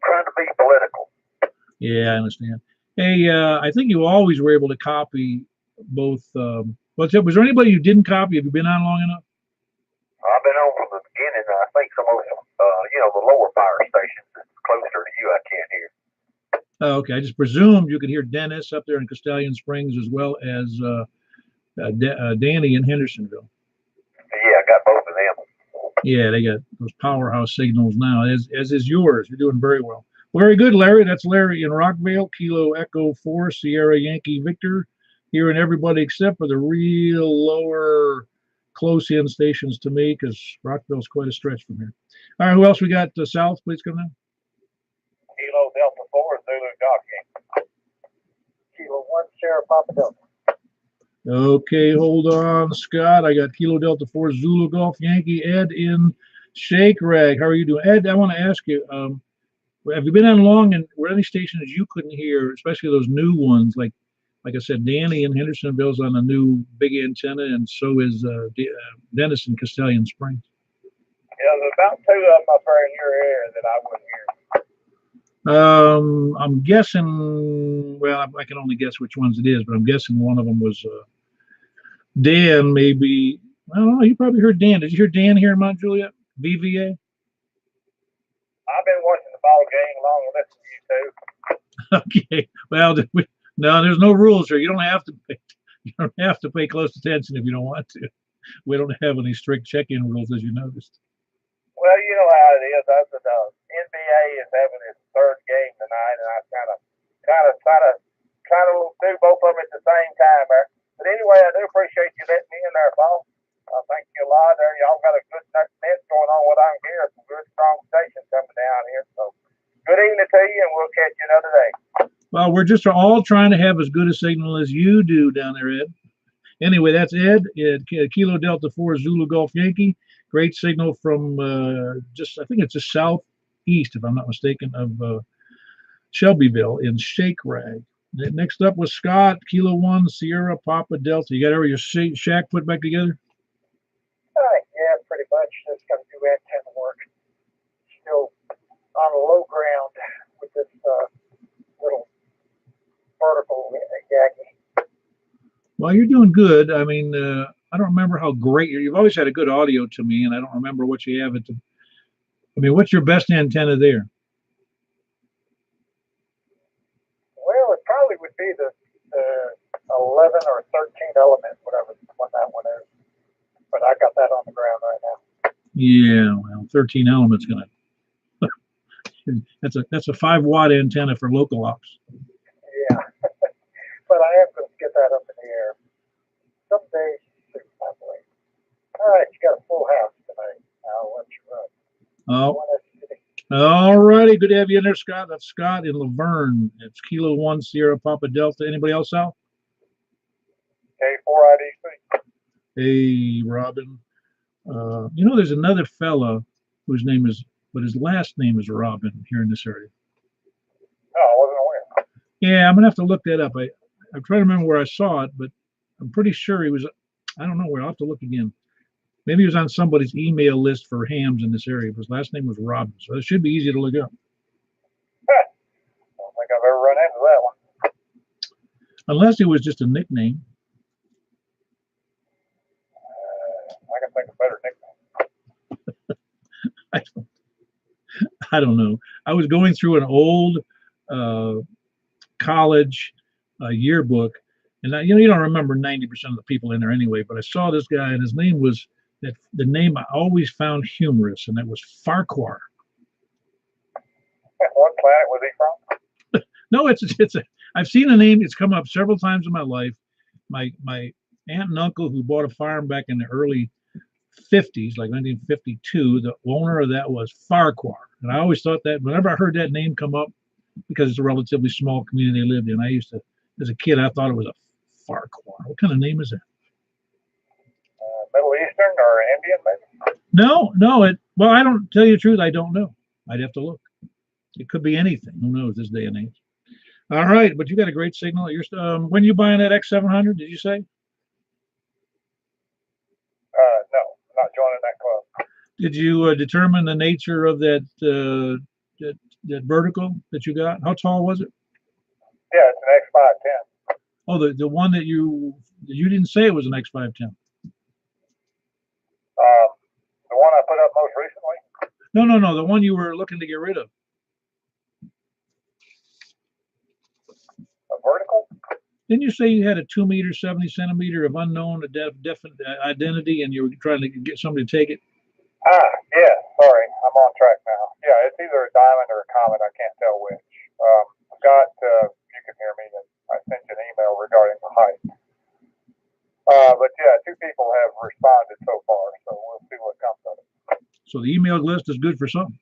trying to be political. Yeah, I understand. Hey, I think you always were able to copy both. Was there anybody you didn't copy? Have you been on long enough? I've been on from the beginning. I think some of them, the lower fire stations that's closer to you, I can't hear. Oh, okay. I just presumed you could hear Dennis up there in Castellian Springs as well as Danny in Hendersonville. Yeah, I got both of them. Yeah, they got those powerhouse signals now, as is yours. You're doing very well. Very good, Larry. That's Larry in Rockville, Kilo Echo 4, Sierra Yankee Victor. Hearing everybody except for the real lower close-in stations to me, because Rockville's quite a stretch from here. All right, who else we got south? Please come in. Kilo Delta 4, Zulu Golf Yankee. Kilo 1, Sierra Papa Delta. Okay, hold on, Scott. I got Kilo Delta 4 Zulu Golf Yankee. Ed in Shake Rag. How are you doing? Ed, I want to ask you, have you been on long and were any stations you couldn't hear, especially those new ones? Like I said, Danny in Hendersonville's on a new big antenna, and so is Dennis in Castellian Springs. Yeah, there's about 2 of them up there in your area that I wouldn't hear. I'm guessing, well, I can only guess which ones it is, but I'm guessing one of them was Dan, maybe. I don't know. You probably heard Dan. Did you hear Dan here in Mount Juliet? VVA? I've been watching the ball game long and listening to you too. Okay. Well, no, there's no rules here. You don't have to pay close attention if you don't want to. We don't have any strict check-in rules, as you noticed. Well, you know how it is. The NBA is having its 3rd game tonight, and I kind of try to do both of them at the same time. But anyway, I do appreciate you letting me in there, Paul. Thank you a lot. There, y'all got a good net going on what I'm here. Some good strong stations coming down here. So good evening to you, and we'll catch you another day. Well, we're just all trying to have as good a signal as you do down there, Ed. Anyway, that's Ed at Kilo Delta 4 Zulu Golf Yankee. Great signal from I think it's just southeast, if I'm not mistaken, of Shelbyville in Shake Rag. Next up was Scott, Kilo 1 Sierra Papa Delta. You got your shack put back together? Yeah, pretty much. Just got to do antenna work. Still on a low ground with this little vertical Yankee. Well, you're doing good. I mean, don't remember how great you've always had a good audio to me, and I don't remember what you have. I mean, what's your best antenna there? Well, it probably would be the 11 or 13 element, whatever one that one is. But I got that on the ground right now. Yeah, well, 13 elements gonna. That's a 5-watt antenna for local ops. Yeah, but I am going to get that up in the air someday. Probably. All right, you got a full house tonight. I'll let you run. All righty. Good to have you in there, Scott. That's Scott in Laverne. It's Kilo 1 Sierra Papa Delta. Anybody else out? K4 IDC. Hey, Robin. There's another fella whose name is, but his last name is Robin here in this area. Oh, I wasn't aware. Yeah, I'm gonna have to look that up. I'm trying to remember where I saw it, but I'm pretty sure he was. I don't know where. I'll have to look again. Maybe he was on somebody's email list for hams in this area. His last name was Robin, so it should be easy to look up. I don't think I've ever run into that one. Unless it was just a nickname. I can think of better nicknames. I don't know. I was going through an old college yearbook, and you don't remember 90% of the people in there anyway. But I saw this guy, and his name was the name I always found humorous, and that was Farquhar. What planet was he from? No, I've seen the name. It's come up several times in my life. My aunt and uncle who bought a farm back in the early 50s, like 1952, the owner of that was Farquhar. And I always thought that whenever I heard that name come up, because it's a relatively small community they lived in, I used to, as a kid, I thought it was a Farquhar. What kind of name is that? Middle Eastern or Indian, maybe? No. Well, I don't tell you the truth. I don't know. I'd have to look. It could be anything. Who knows this day and age? All right, but you got a great signal. When you buying that X700? Did you say? No, I'm not joining that club. Did you determine the nature of that vertical that you got? How tall was it? Yeah, it's an X510. Oh, the one that you didn't say it was an X510. The one I put up most recently? No. The one you were looking to get rid of. A vertical? Didn't you say you had a 2 meter, 70 centimeter of unknown definite identity, and you were trying to get somebody to take it? Yeah. Sorry, I'm on track now. Yeah, it's either a diamond or a comet. I can't tell which. Scott, you can hear me. I sent you an email regarding the height. But yeah, 2 people have responded so far, so we'll see what comes of it. So the email list is good for something.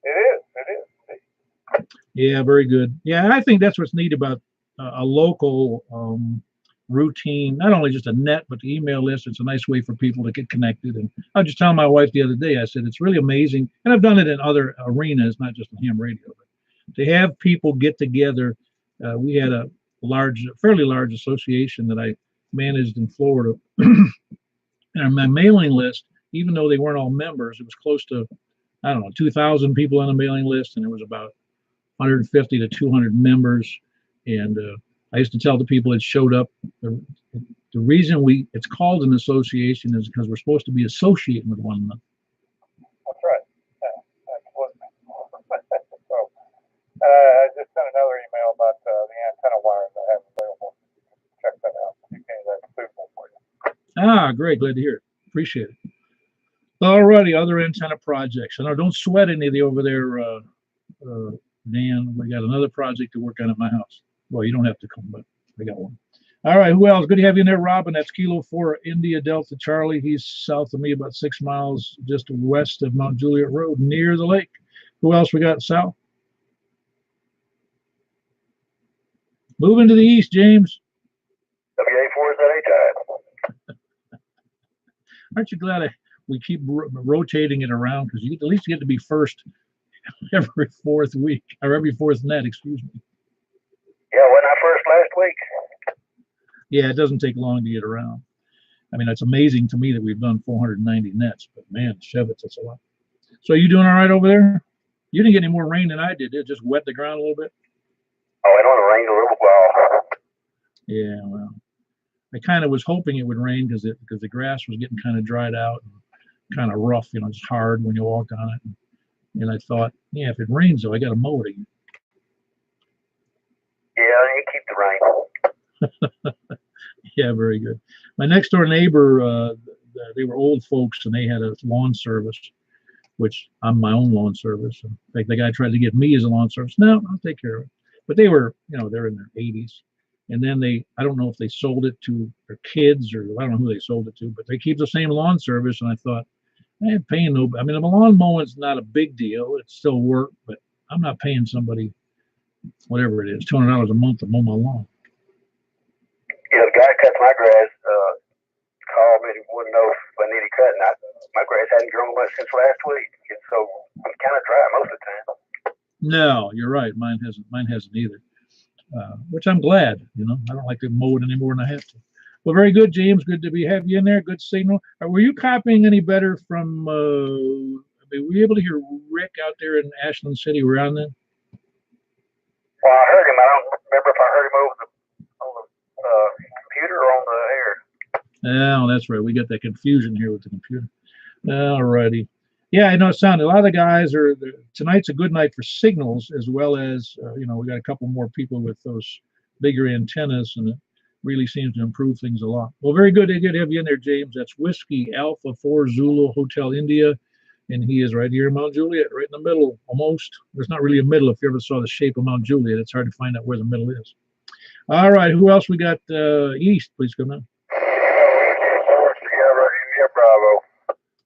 It is. Yeah, very good. Yeah, I think that's what's neat about a local routine, not only just a net, but the email list. It's a nice way for people to get connected. And I was just telling my wife the other day, I said, it's really amazing. And I've done it in other arenas, not just in ham radio, but to have people get together. We had a fairly large association that I managed in Florida. And on my mailing list, even though they weren't all members, it was close to, 2,000 people on the mailing list. And there was about 150 to 200 members. And I used to tell the people that showed up, the reason it's called an association is because we're supposed to be associating with one another. That's right. Yeah, absolutely. So I just sent another email about the antenna wires I have available. Check that out. See if any of that's suitable for you. Great. Glad to hear it. Appreciate it. All righty. Other antenna projects. I know, don't sweat any of the over there, Dan. We got another project to work on at my house. Well, you don't have to come, but I got one. All right, who else? Good to have you in there, Robin. That's Kilo 4 India Delta Charlie. He's south of me, about 6 miles just west of Mount Juliet Road, near the lake. Who else we got south? Moving to the east, James. WA4ZHI. Aren't you glad we keep rotating it around? Because you at least get to be first every fourth week, or every fourth net, excuse me. Yeah, when I first last week. Yeah, it doesn't take long to get around. I mean, it's amazing to me that we've done 490 nets, but man, Shevitz, that's a lot. So are you doing all right over there? You didn't get any more rain than I did. It just wet the ground a little bit. Oh, it only rained a little while. Yeah, well, I kind of was hoping it would rain because the grass was getting kind of dried out and kind of rough, you know, just hard when you walk on it. And I thought, yeah, if it rains though, I got to mow it again. Yeah, you keep the rain. Yeah, very good. My next door neighbor, they were old folks and they had a lawn service, which I'm my own lawn service. In fact, the guy tried to get me as a lawn service. No, I'll take care of it. But they were, you know, they're in their 80s. And then I don't know if they sold it to their kids or I don't know who they sold it to, but they keep the same lawn service. And I thought, I ain't paying no, I mean, a lawn mowing's not a big deal. It's still work, but I'm not paying somebody, whatever it is, $200 a month to mow my lawn. Yeah, the guy cuts my grass, called me, wouldn't know if I needed cutting. My grass hadn't grown much since last week. And so I'm kind of dry most of the time. No, you're right. Mine hasn't either. Which I'm glad, you know, I don't like to mow it any more than I have to. Well, very good, James. Good to have you in there. Good signal. Were you copying any better from, were you able to hear Rick out there in Ashland City around then? Well, I heard him. I don't remember if I heard him on the computer or on the air. Oh, that's right. We got that confusion here with the computer. All righty. Yeah, I know it sounded. A lot of the guys are. Tonight's a good night for signals, as well as you know, we got a couple more people with those bigger antennas, and it really seems to improve things a lot. Well, very good. Good to have you in there, James. That's Whiskey Alpha 4 Zulu Hotel India, and he is right here in Mount Juliet, right in the middle, almost. There's not really a middle. If you ever saw the shape of Mount Juliet, it's hard to find out where the middle is. All right, who else we got east? Please come in. Bravo.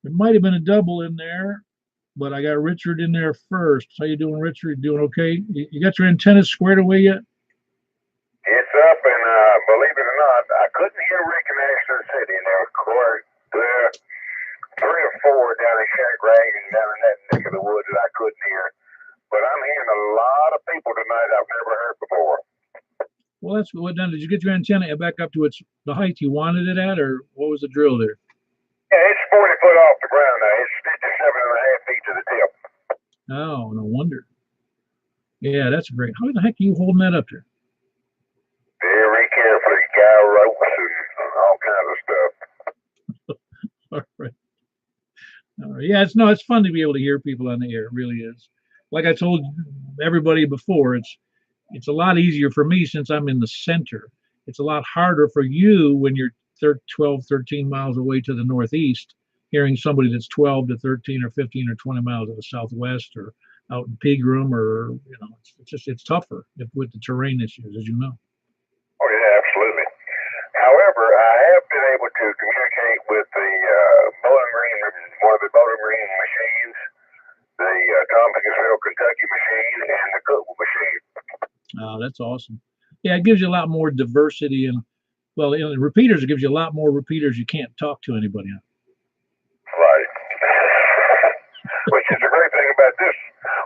There might have been a double in there, but I got Richard in there first. How you doing, Richard? You doing okay? You got your antennas squared away yet? It's up, and believe it or not, I couldn't hear Rick in Ashland City, and there was quite 3 or 4 down in Shankrag and down in that neck of the woods that I couldn't hear. But I'm hearing a lot of people tonight I've never heard before. Well, that's what done. Did you get your antenna back up to the height you wanted it at, or what was the drill there? Yeah, it's 40 foot off the ground now. It's 57.5 feet to the tip. Oh, no wonder. Yeah, that's great. How the heck are you holding that up there? Very carefully, guy ropes and all kinds of stuff. All right. All right. Yeah, it's fun to be able to hear people on the air. It really is. Like I told everybody before, it's a lot easier for me since I'm in the center. It's a lot harder for you when you're 12, 13 miles away to the northeast, hearing somebody that's 12 to 13 or 15 or 20 miles to the southwest or out in Pegram, or you know, it's tougher with the terrain issues, as you know. Oh yeah, absolutely. However, I have been able to communicate with the Bowling Green, one of the Bowling Green machines, the Tompkinsville, Kentucky machine, and the Cookville machine. Oh, that's awesome. Yeah, it gives you a lot more diversity, and well, in the repeaters, it gives you a lot more repeaters you can't talk to anybody on. Right. Which is the great thing about this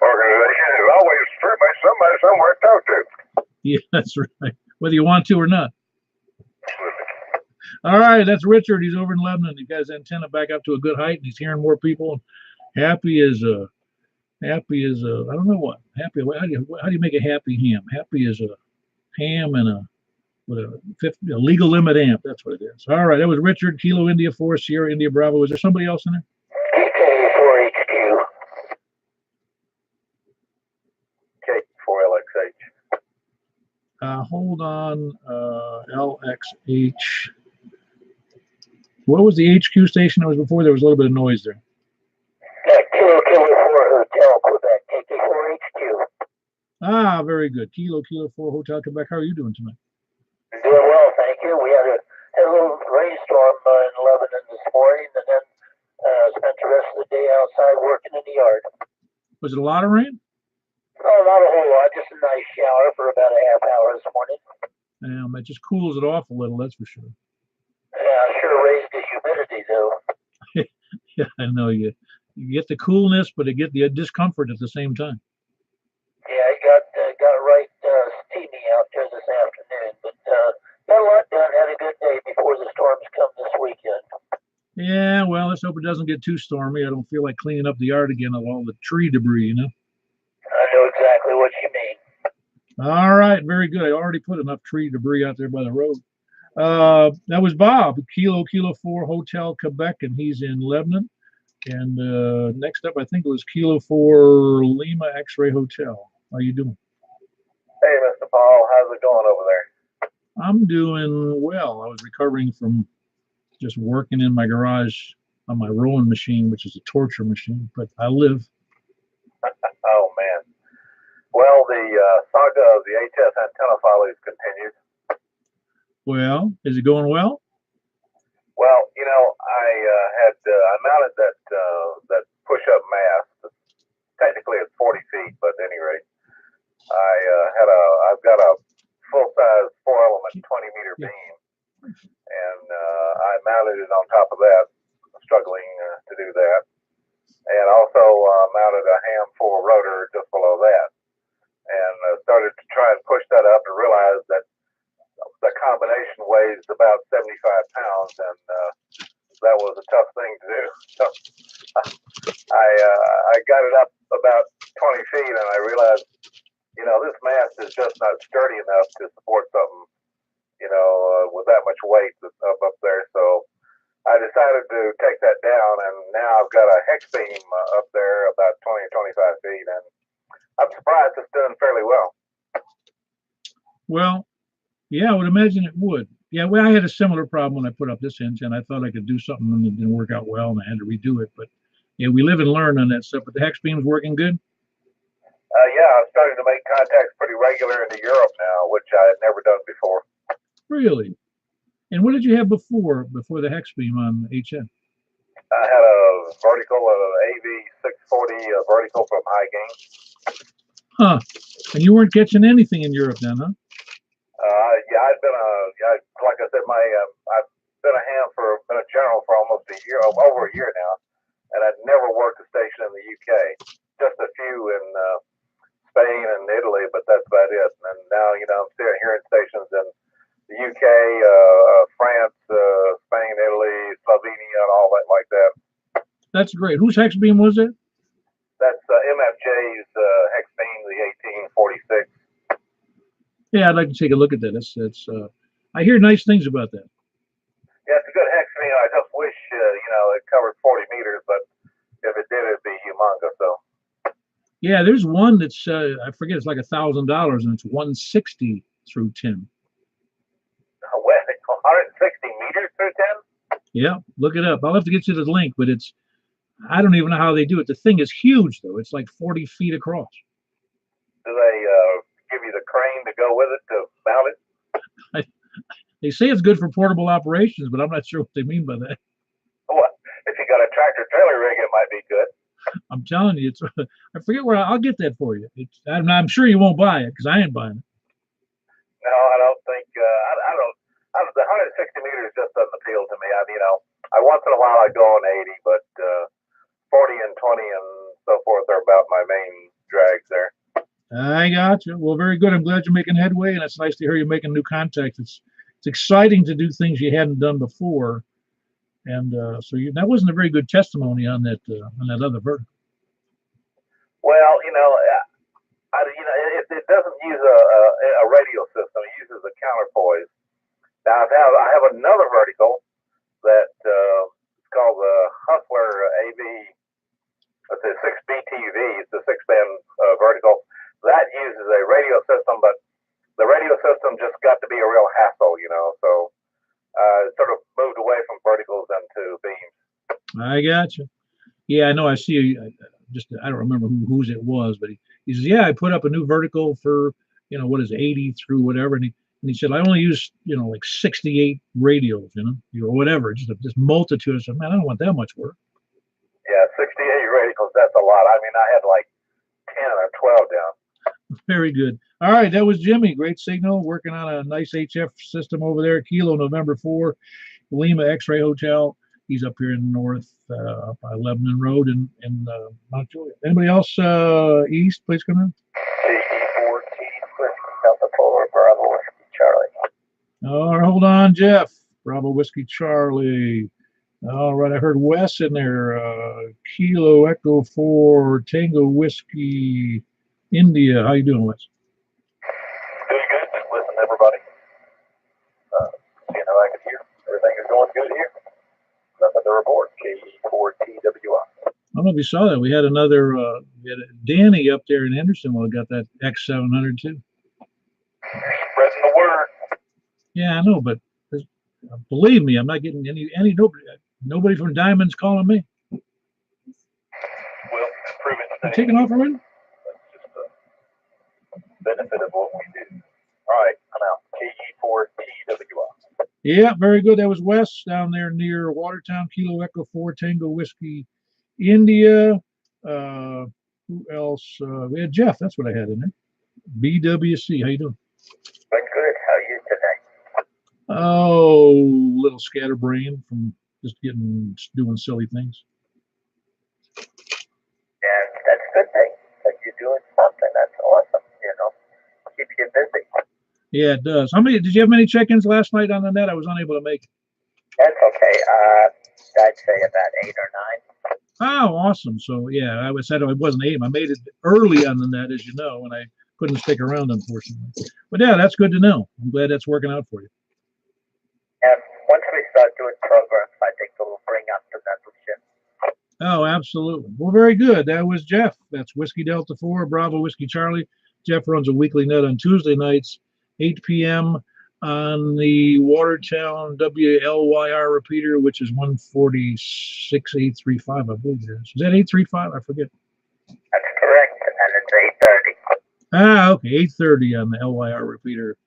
organization, is always pretty much somebody somewhere to talk to. Yeah, that's right. Whether you want to or not. All right, that's Richard. He's over in Lebanon. He got his antenna back up to a good height, and he's hearing more people. Happy as I don't know what. Happy. How do you make a happy ham? Happy as a ham and with a legal limit amp. That's what it is. All right, that was Richard, Kilo India 4, Sierra India Bravo. Was there somebody else in there? K4HQ. K4LXH. Hold on. LXH. What was the HQ station that was before? There was a little bit of noise there. Kilo 4 Hotel Quebec. KK4HQ. Ah, very good. Kilo 4 Hotel Quebec. How are you doing tonight? Doing well, thank you. We had a little rainstorm in Lebanon this morning, and then spent the rest of the day outside working in the yard. Was it a lot of rain? Oh, not a whole lot. Just a nice shower for about a half hour this morning. Yeah, it just cools it off a little, that's for sure. Yeah, sure raised the humidity, though. Yeah, I know. You get the coolness, but you get the discomfort at the same time. Yeah, it got right steamy out there this afternoon, but got a lot done. Had a good day before the storms come this weekend. Yeah, well, let's hope it doesn't get too stormy. I don't feel like cleaning up the yard again of all the tree debris, you know? I know exactly what you mean. All right, very good. I already put enough tree debris out there by the road. That was Bob, Kilo 4 Hotel Quebec, and he's in Lebanon. And next up, I think it was Kilo 4 Lima X-Ray Hotel. How you doing? Hey, Mr. Paul, how's it going over there? I'm doing well. I was recovering from just working in my garage on my rowing machine, which is a torture machine, but I live. Oh, man. Well, the saga of the HS antenna follies continues. Well, is it going well? Well, you know, I mounted that push-up mast. Technically, it's 40 feet, but at any rate, I've got a full-size 4-element 20-meter beam, and I mounted it on top of that, struggling to do that, and also mounted a ham 4 rotor just below that, and started to try and push that up and realized that the combination weighs about 75 pounds, and that was a tough thing to do. So I got it up about 20 feet, and I realized, you know, this mast is just not sturdy enough to support something, you know, with that much weight up there. So I decided to take that down, and now I've got a hex beam up there about 20 or 25 feet, and I'm surprised it's doing fairly well. Well, yeah, I would imagine it would. Yeah, well, I had a similar problem when I put up this engine. I thought I could do something and it didn't work out well, and I had to redo it. But yeah, we live and learn on that stuff. But the hex beam's working good. Yeah, I'm starting to make contacts pretty regular into Europe now, which I had never done before. Really? And what did you have before the hex beam on HN? I had a vertical, AV 640 vertical from high gain. Huh? And you weren't catching anything in Europe then, huh? Yeah, like I said, I've been a general for almost a year, over a year now, and I'd never worked a station in the UK. Just a few in Spain and Italy, but that's about it. And now, you know, I'm still hearing stations in the UK, France, Spain, Italy, Slovenia, and all that like that. That's great. Whose hex beam was it? That's MFJ's hex beam, the 1846. Yeah, I'd like to take a look at that. I hear nice things about that. Yeah, it's a good hex beam. I just wish, you know, it covered 40 meters, but if it did, it'd be humongous. So. Yeah, there's one that's I forget, it's like $1,000, and it's 160 through 10. 160 meters through 10? Yeah, look it up. I'll have to get you the link, but I don't even know how they do it. The thing is huge, though. It's like 40 feet across. Do they give you the crane to go with it to mount it? They say it's good for portable operations, but I'm not sure what they mean by that. Well, if you got a tractor trailer rig, it might be good. I'm telling you, I forget where I'll get that for you. I'm sure you won't buy it because I ain't buying it. No, I don't think. The 160 meters just doesn't appeal to me. You know, once in a while I go on 80, but 40 and 20 and so forth are about my main drags there. I got you. Well, very good. I'm glad you're making headway, and it's nice to hear you're making new contacts. It's exciting to do things you hadn't done before, and that wasn't a very good testimony on that other vertical. Well, you know, it doesn't use a radio system. It uses a counterpoise. Now I have another vertical that it's called the Hustler AV. It's a 6BTV. It's a 6-band vertical. That uses a radio system, but the radio system just got to be a real hassle, you know. So sort of moved away from verticals into beams. I got you. Yeah, I know. I see. I don't remember whose it was, but he says, yeah, I put up a new vertical for, you know, what is 80 through whatever, and he said, I only use, you know, like 68 radios, you know, or whatever, just multitude. I said, man, I don't want that much work. Yeah, 68 radicals, that's a lot. I mean, I had like 10 or 12 down. Very good. All right, that was Jimmy. Great signal, working on a nice HF system over there. Kilo November 4, Lima X-Ray Hotel. He's up here in the north, up by Lebanon Road in Mount Juliet. Anybody else east? Please come in. Bravo Whiskey Charlie. All right, hold on, Jeff. Bravo Whiskey Charlie. All right, I heard Wes in there. Kilo Echo 4 Tango Whiskey India. How you doing, Wes? Doing good. Just listening to everybody. Seeing Everything is going good here. Nothing to report. KE4TWI. I don't know if you saw that. We had another, we had Danny up there in Hendersonville got that X700 too. Spreading the word. Yeah, I know, but believe me, I'm not getting nobody from Diamond's calling me. Well, improving You today. taking off already? That's just the benefit of what we do. All right, I'm out. KE4TWI. Yeah, very good. That was Wes down there near Watertown, Kilo Echo 4 Tango Whiskey, India. Who else? We had Jeff. That's what I had in there. BWC. How you doing? Been good. How are you today? Oh, little scatterbrain from just doing silly things. And that's a good thing. That you're doing something. That's awesome. You know, keep you busy. Yeah, it does. Did you have many check-ins last night on the net? I was unable to make it. That's okay. I'd say about 8 or 9. Oh, awesome. So yeah, I said it wasn't 8. I made it early on the net, as you know, and I couldn't stick around, unfortunately. But yeah, that's good to know. I'm glad that's working out for you. And once we start doing programs, I think it will bring up the membership. Oh, absolutely. Well, very good. That was Jeff. That's Whiskey Delta 4, Bravo Whiskey Charlie. Jeff runs a weekly net on Tuesday nights, 8 p.m. on the Watertown WLYR repeater, which is 146.835, I believe it is. Is that 835? I forget. That's correct. And it's 8:30. Ah, okay, 8:30 on the LYR repeater,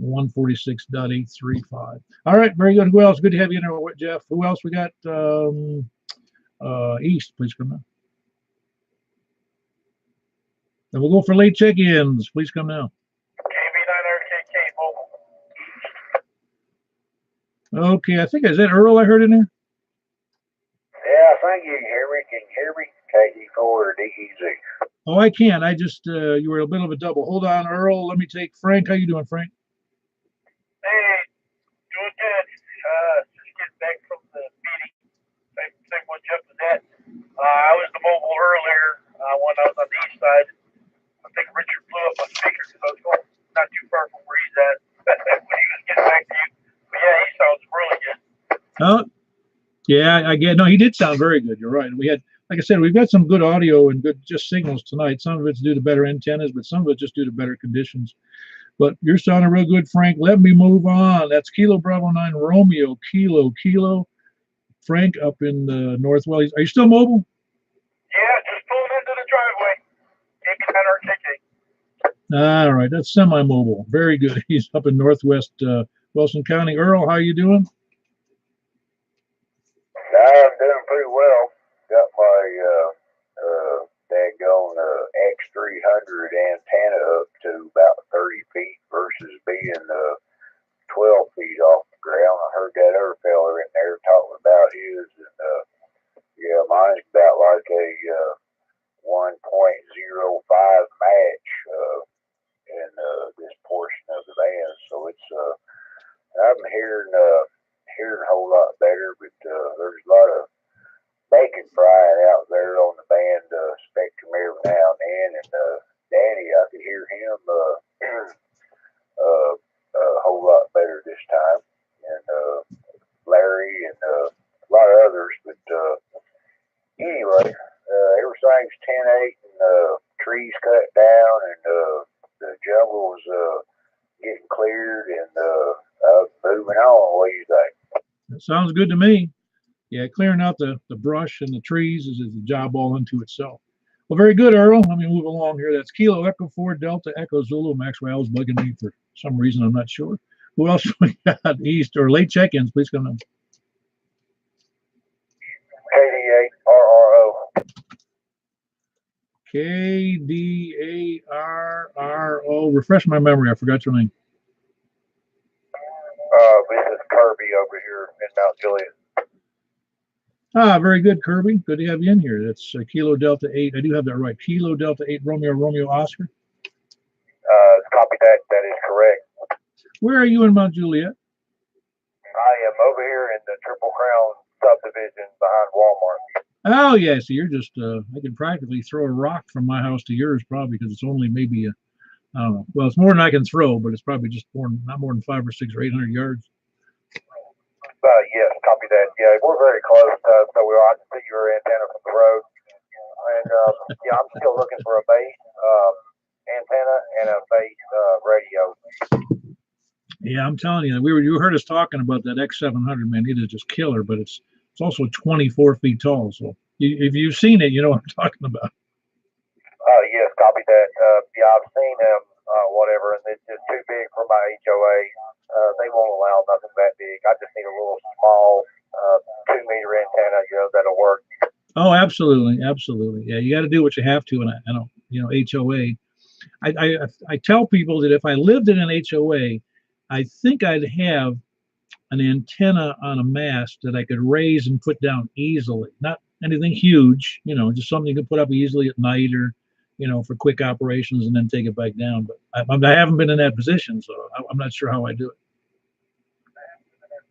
146.835. All right, very good. Who else? Good to have you in there, Jeff. Who else we got? East, please come now. And we'll go for late check-ins. Please come now. KB9RKK mobile. Okay, I think, is that Earl I heard in there? Yeah, I think you can hear me. Can you hear me? KE4 DEZ. Oh, I can. I just, you were a bit of a double. Hold on, Earl. Let me take Frank. How you doing, Frank? Hey, doing good. Just getting back from the meeting. Same one Jeff was at. I was the mobile earlier when I was on the east side. I think Richard blew up my speaker because I was going not too far from where he's at when he was getting back to you. But yeah, he sounds really good. Oh, yeah, I get. No, he did sound very good. You're right. We had, like I said, we've got some good audio and good just signals tonight. Some of it's due to better antennas, but some of it's just due to better conditions. But you're sounding real good, Frank. Let me move on. That's Kilo Bravo 9 Romeo Kilo. Frank up in the Northwell. Are you still mobile? Yeah, just pulling into the driveway. KB9RKK. All right, that's semi-mobile. Very good. He's up in Northwest Wilson County. Earl, how you doing? I'm doing pretty well. Got my daggone X300 antenna up to about 30 feet versus being 12 feet off the ground. I heard that other fella in there talking about his, and yeah, mine's about like a 1.05 match in this portion of the band. So it's I'm hearing a whole lot better, but there's a lot of bacon frying out there on the band spectrum every now and then, and Danny, I could hear him a whole lot better this time, and Larry and a lot of others, but anyway, everything's 10-8 and trees cut down, and the jungle's getting cleared, and moving on. What do you think? That sounds good to me. Yeah, clearing out the brush and the trees is a job all unto itself. Well, very good, Earl. Let me move along here. That's Kilo Echo 4 Delta Echo Zulu. Maxwell's bugging me for some reason. I'm not sure. Who else we got? East or late check-ins? Please come in. KD8RRO. KDARRO. Refresh my memory. I forgot your name. This is Kirby over here in Mount Juliet. Ah, very good, Kirby. Good to have you in here. That's Kilo Delta 8. I do have that right. Kilo Delta 8 Romeo Oscar. Copy that. That is correct. Where are you in Mount Juliet? I am over here in the Triple Crown subdivision behind Walmart. Oh, yeah. So you're just, I can practically throw a rock from my house to yours probably because it's only maybe, I don't know. Well, it's more than I can throw, but it's probably just not more than 500 or 600 or 800 yards. Yes, copy that. Yeah, we're very close, so we'll have to see your antenna from the road. And yeah, I'm still looking for a base antenna and a base radio. Yeah, I'm telling you, you heard us talking about that X700, man. It is just killer, but it's also 24 feet tall. So if you've seen it, you know what I'm talking about. Yes, copy that. Yeah, I've seen them, whatever, and it's just too big for my HOA. They won't allow nothing that big. I just need a little small 2 meter antenna, that'll work. Oh, absolutely, absolutely. Yeah, you got to do what you have to, and I don't, HOA. I tell people that if I lived in an HOA, I think I'd have an antenna on a mast that I could raise and put down easily. Not anything huge, just something you can put up easily at night or, for quick operations and then take it back down. But I haven't been in that position, so I'm not sure how I do it.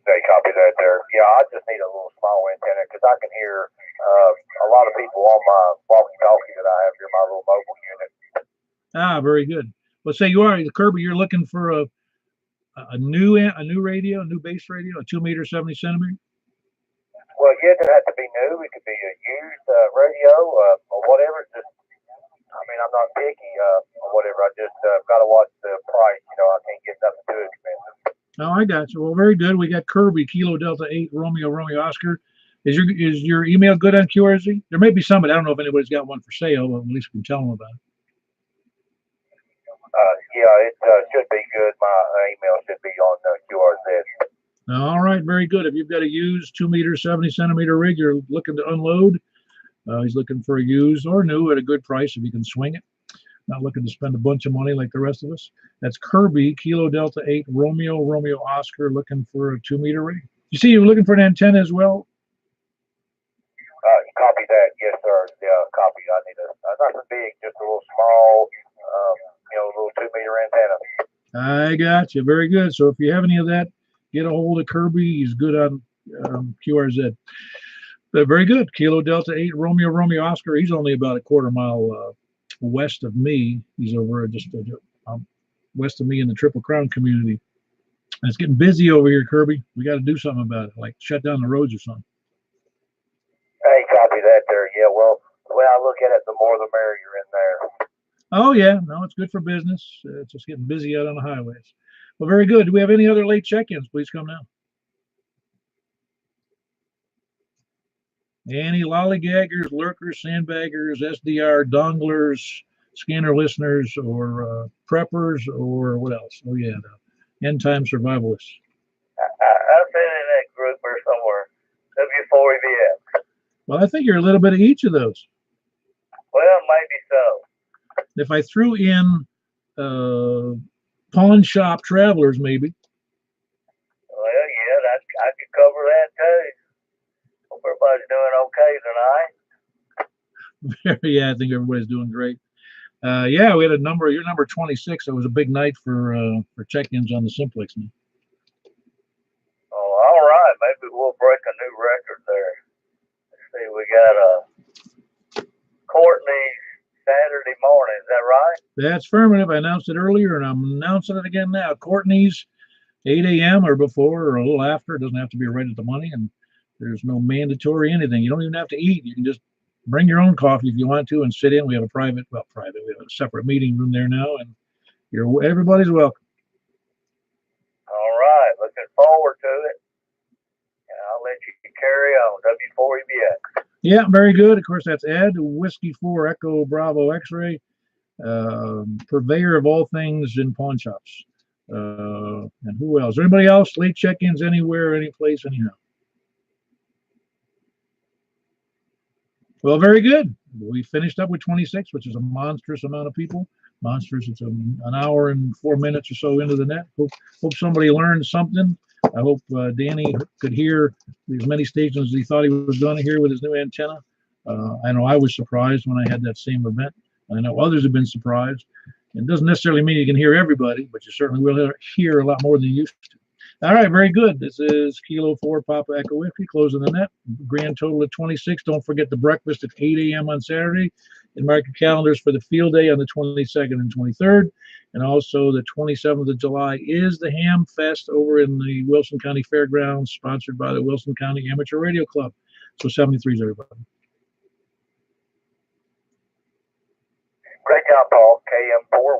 They copy that there. Yeah, I just need a little small antenna because I can hear a lot of people on my walkie-talkie that I have here, my little mobile unit. Ah, very good. Well, say you are, Kirby, you're looking for a new radio, a new base radio, a 2 meter 70 centimeter. Well, yeah, it doesn't have to be new. It could be a used radio or whatever. Just, I mean, I'm not picky or whatever. I just got to watch the price. I can't get nothing too expensive. Oh, I got you. Well, very good. We got Kirby, Kilo Delta 8, Romeo Oscar. Is your email good on QRZ? There may be somebody. I don't know if anybody's got one for sale, but at least we can tell them about it. Yeah, it should be good. My email should be on QRZ. All right, very good. If you've got a used 2 meter 70 centimeter rig you're looking to unload, he's looking for a used or new at a good price if you can swing it. Not looking to spend a bunch of money like the rest of us. That's Kirby, Kilo Delta 8, Romeo Oscar, looking for a 2 meter rig. You see, you're looking for an antenna as well? Copy that. Yes, sir. Yeah, copy. I need nothing big, just a little small, a little 2 meter antenna. I got you. Very good. So if you have any of that, get a hold of Kirby. He's good on QRZ. But very good. Kilo Delta 8, Romeo Oscar. He's only about a quarter mile west of me. He's over just west of me in the Triple Crown community. And it's getting busy over here, Kirby. We got to do something about it, like shut down the roads or something. Hey, copy that there. Yeah, well, the way I look at it, the more the merrier in there. Oh, yeah. No, it's good for business. It's just getting busy out on the highways. Well, very good. Do we have any other late check-ins? Please come now. Any lollygaggers, lurkers, sandbaggers, SDR, donglers, scanner listeners, or preppers, or what else? Oh, yeah, end-time survivalists. I've been in that group or somewhere. W4EVX. Well, I think you're a little bit of each of those. Well, maybe so. If I threw in pawn shop travelers, maybe. Well, yeah, I could cover that too. Hope everybody's doing okay tonight. Yeah, I think everybody's doing great. Yeah, we had a number. You're number 26. It was a big night for check-ins on the Simplex Net. Oh, all right. Maybe we'll break a new record there. Let's see. We got Courtney's Saturday morning. Is that right? That's affirmative. I announced it earlier, and I'm announcing it again now. Courtney's 8 a.m. or before or a little after. It doesn't have to be right at the money, and there's no mandatory anything. You don't even have to eat. You can just bring your own coffee if you want to and sit in. We have a we have a separate meeting room there now, and everybody's welcome. All right. Looking forward to it. And I'll let you carry on. W4EVX. Yeah, very good. Of course, that's Ed, Whiskey 4 Echo Bravo X-Ray, purveyor of all things in pawn shops. And who else? Anybody else? Late check-ins anywhere, any place, anyhow? Well, very good. We finished up with 26, which is a monstrous amount of people. Monstrous. It's an hour and 4 minutes or so into the net. Hope somebody learned something. I hope Danny could hear as many stations as he thought he was going to hear with his new antenna. I know I was surprised when I had that same event. I know others have been surprised. It doesn't necessarily mean you can hear everybody, but you certainly will hear a lot more than you used to. All right, very good. This is Kilo 4 Papa Echo Whiskey, closing the net. Grand total of 26. Don't forget the breakfast at 8 a.m. on Saturday. And mark your calendars for the field day on the 22nd and 23rd. And also the 27th of July is the Ham Fest over in the Wilson County Fairgrounds, sponsored by the Wilson County Amateur Radio Club. So 73s, everybody. Great job, Paul. KM4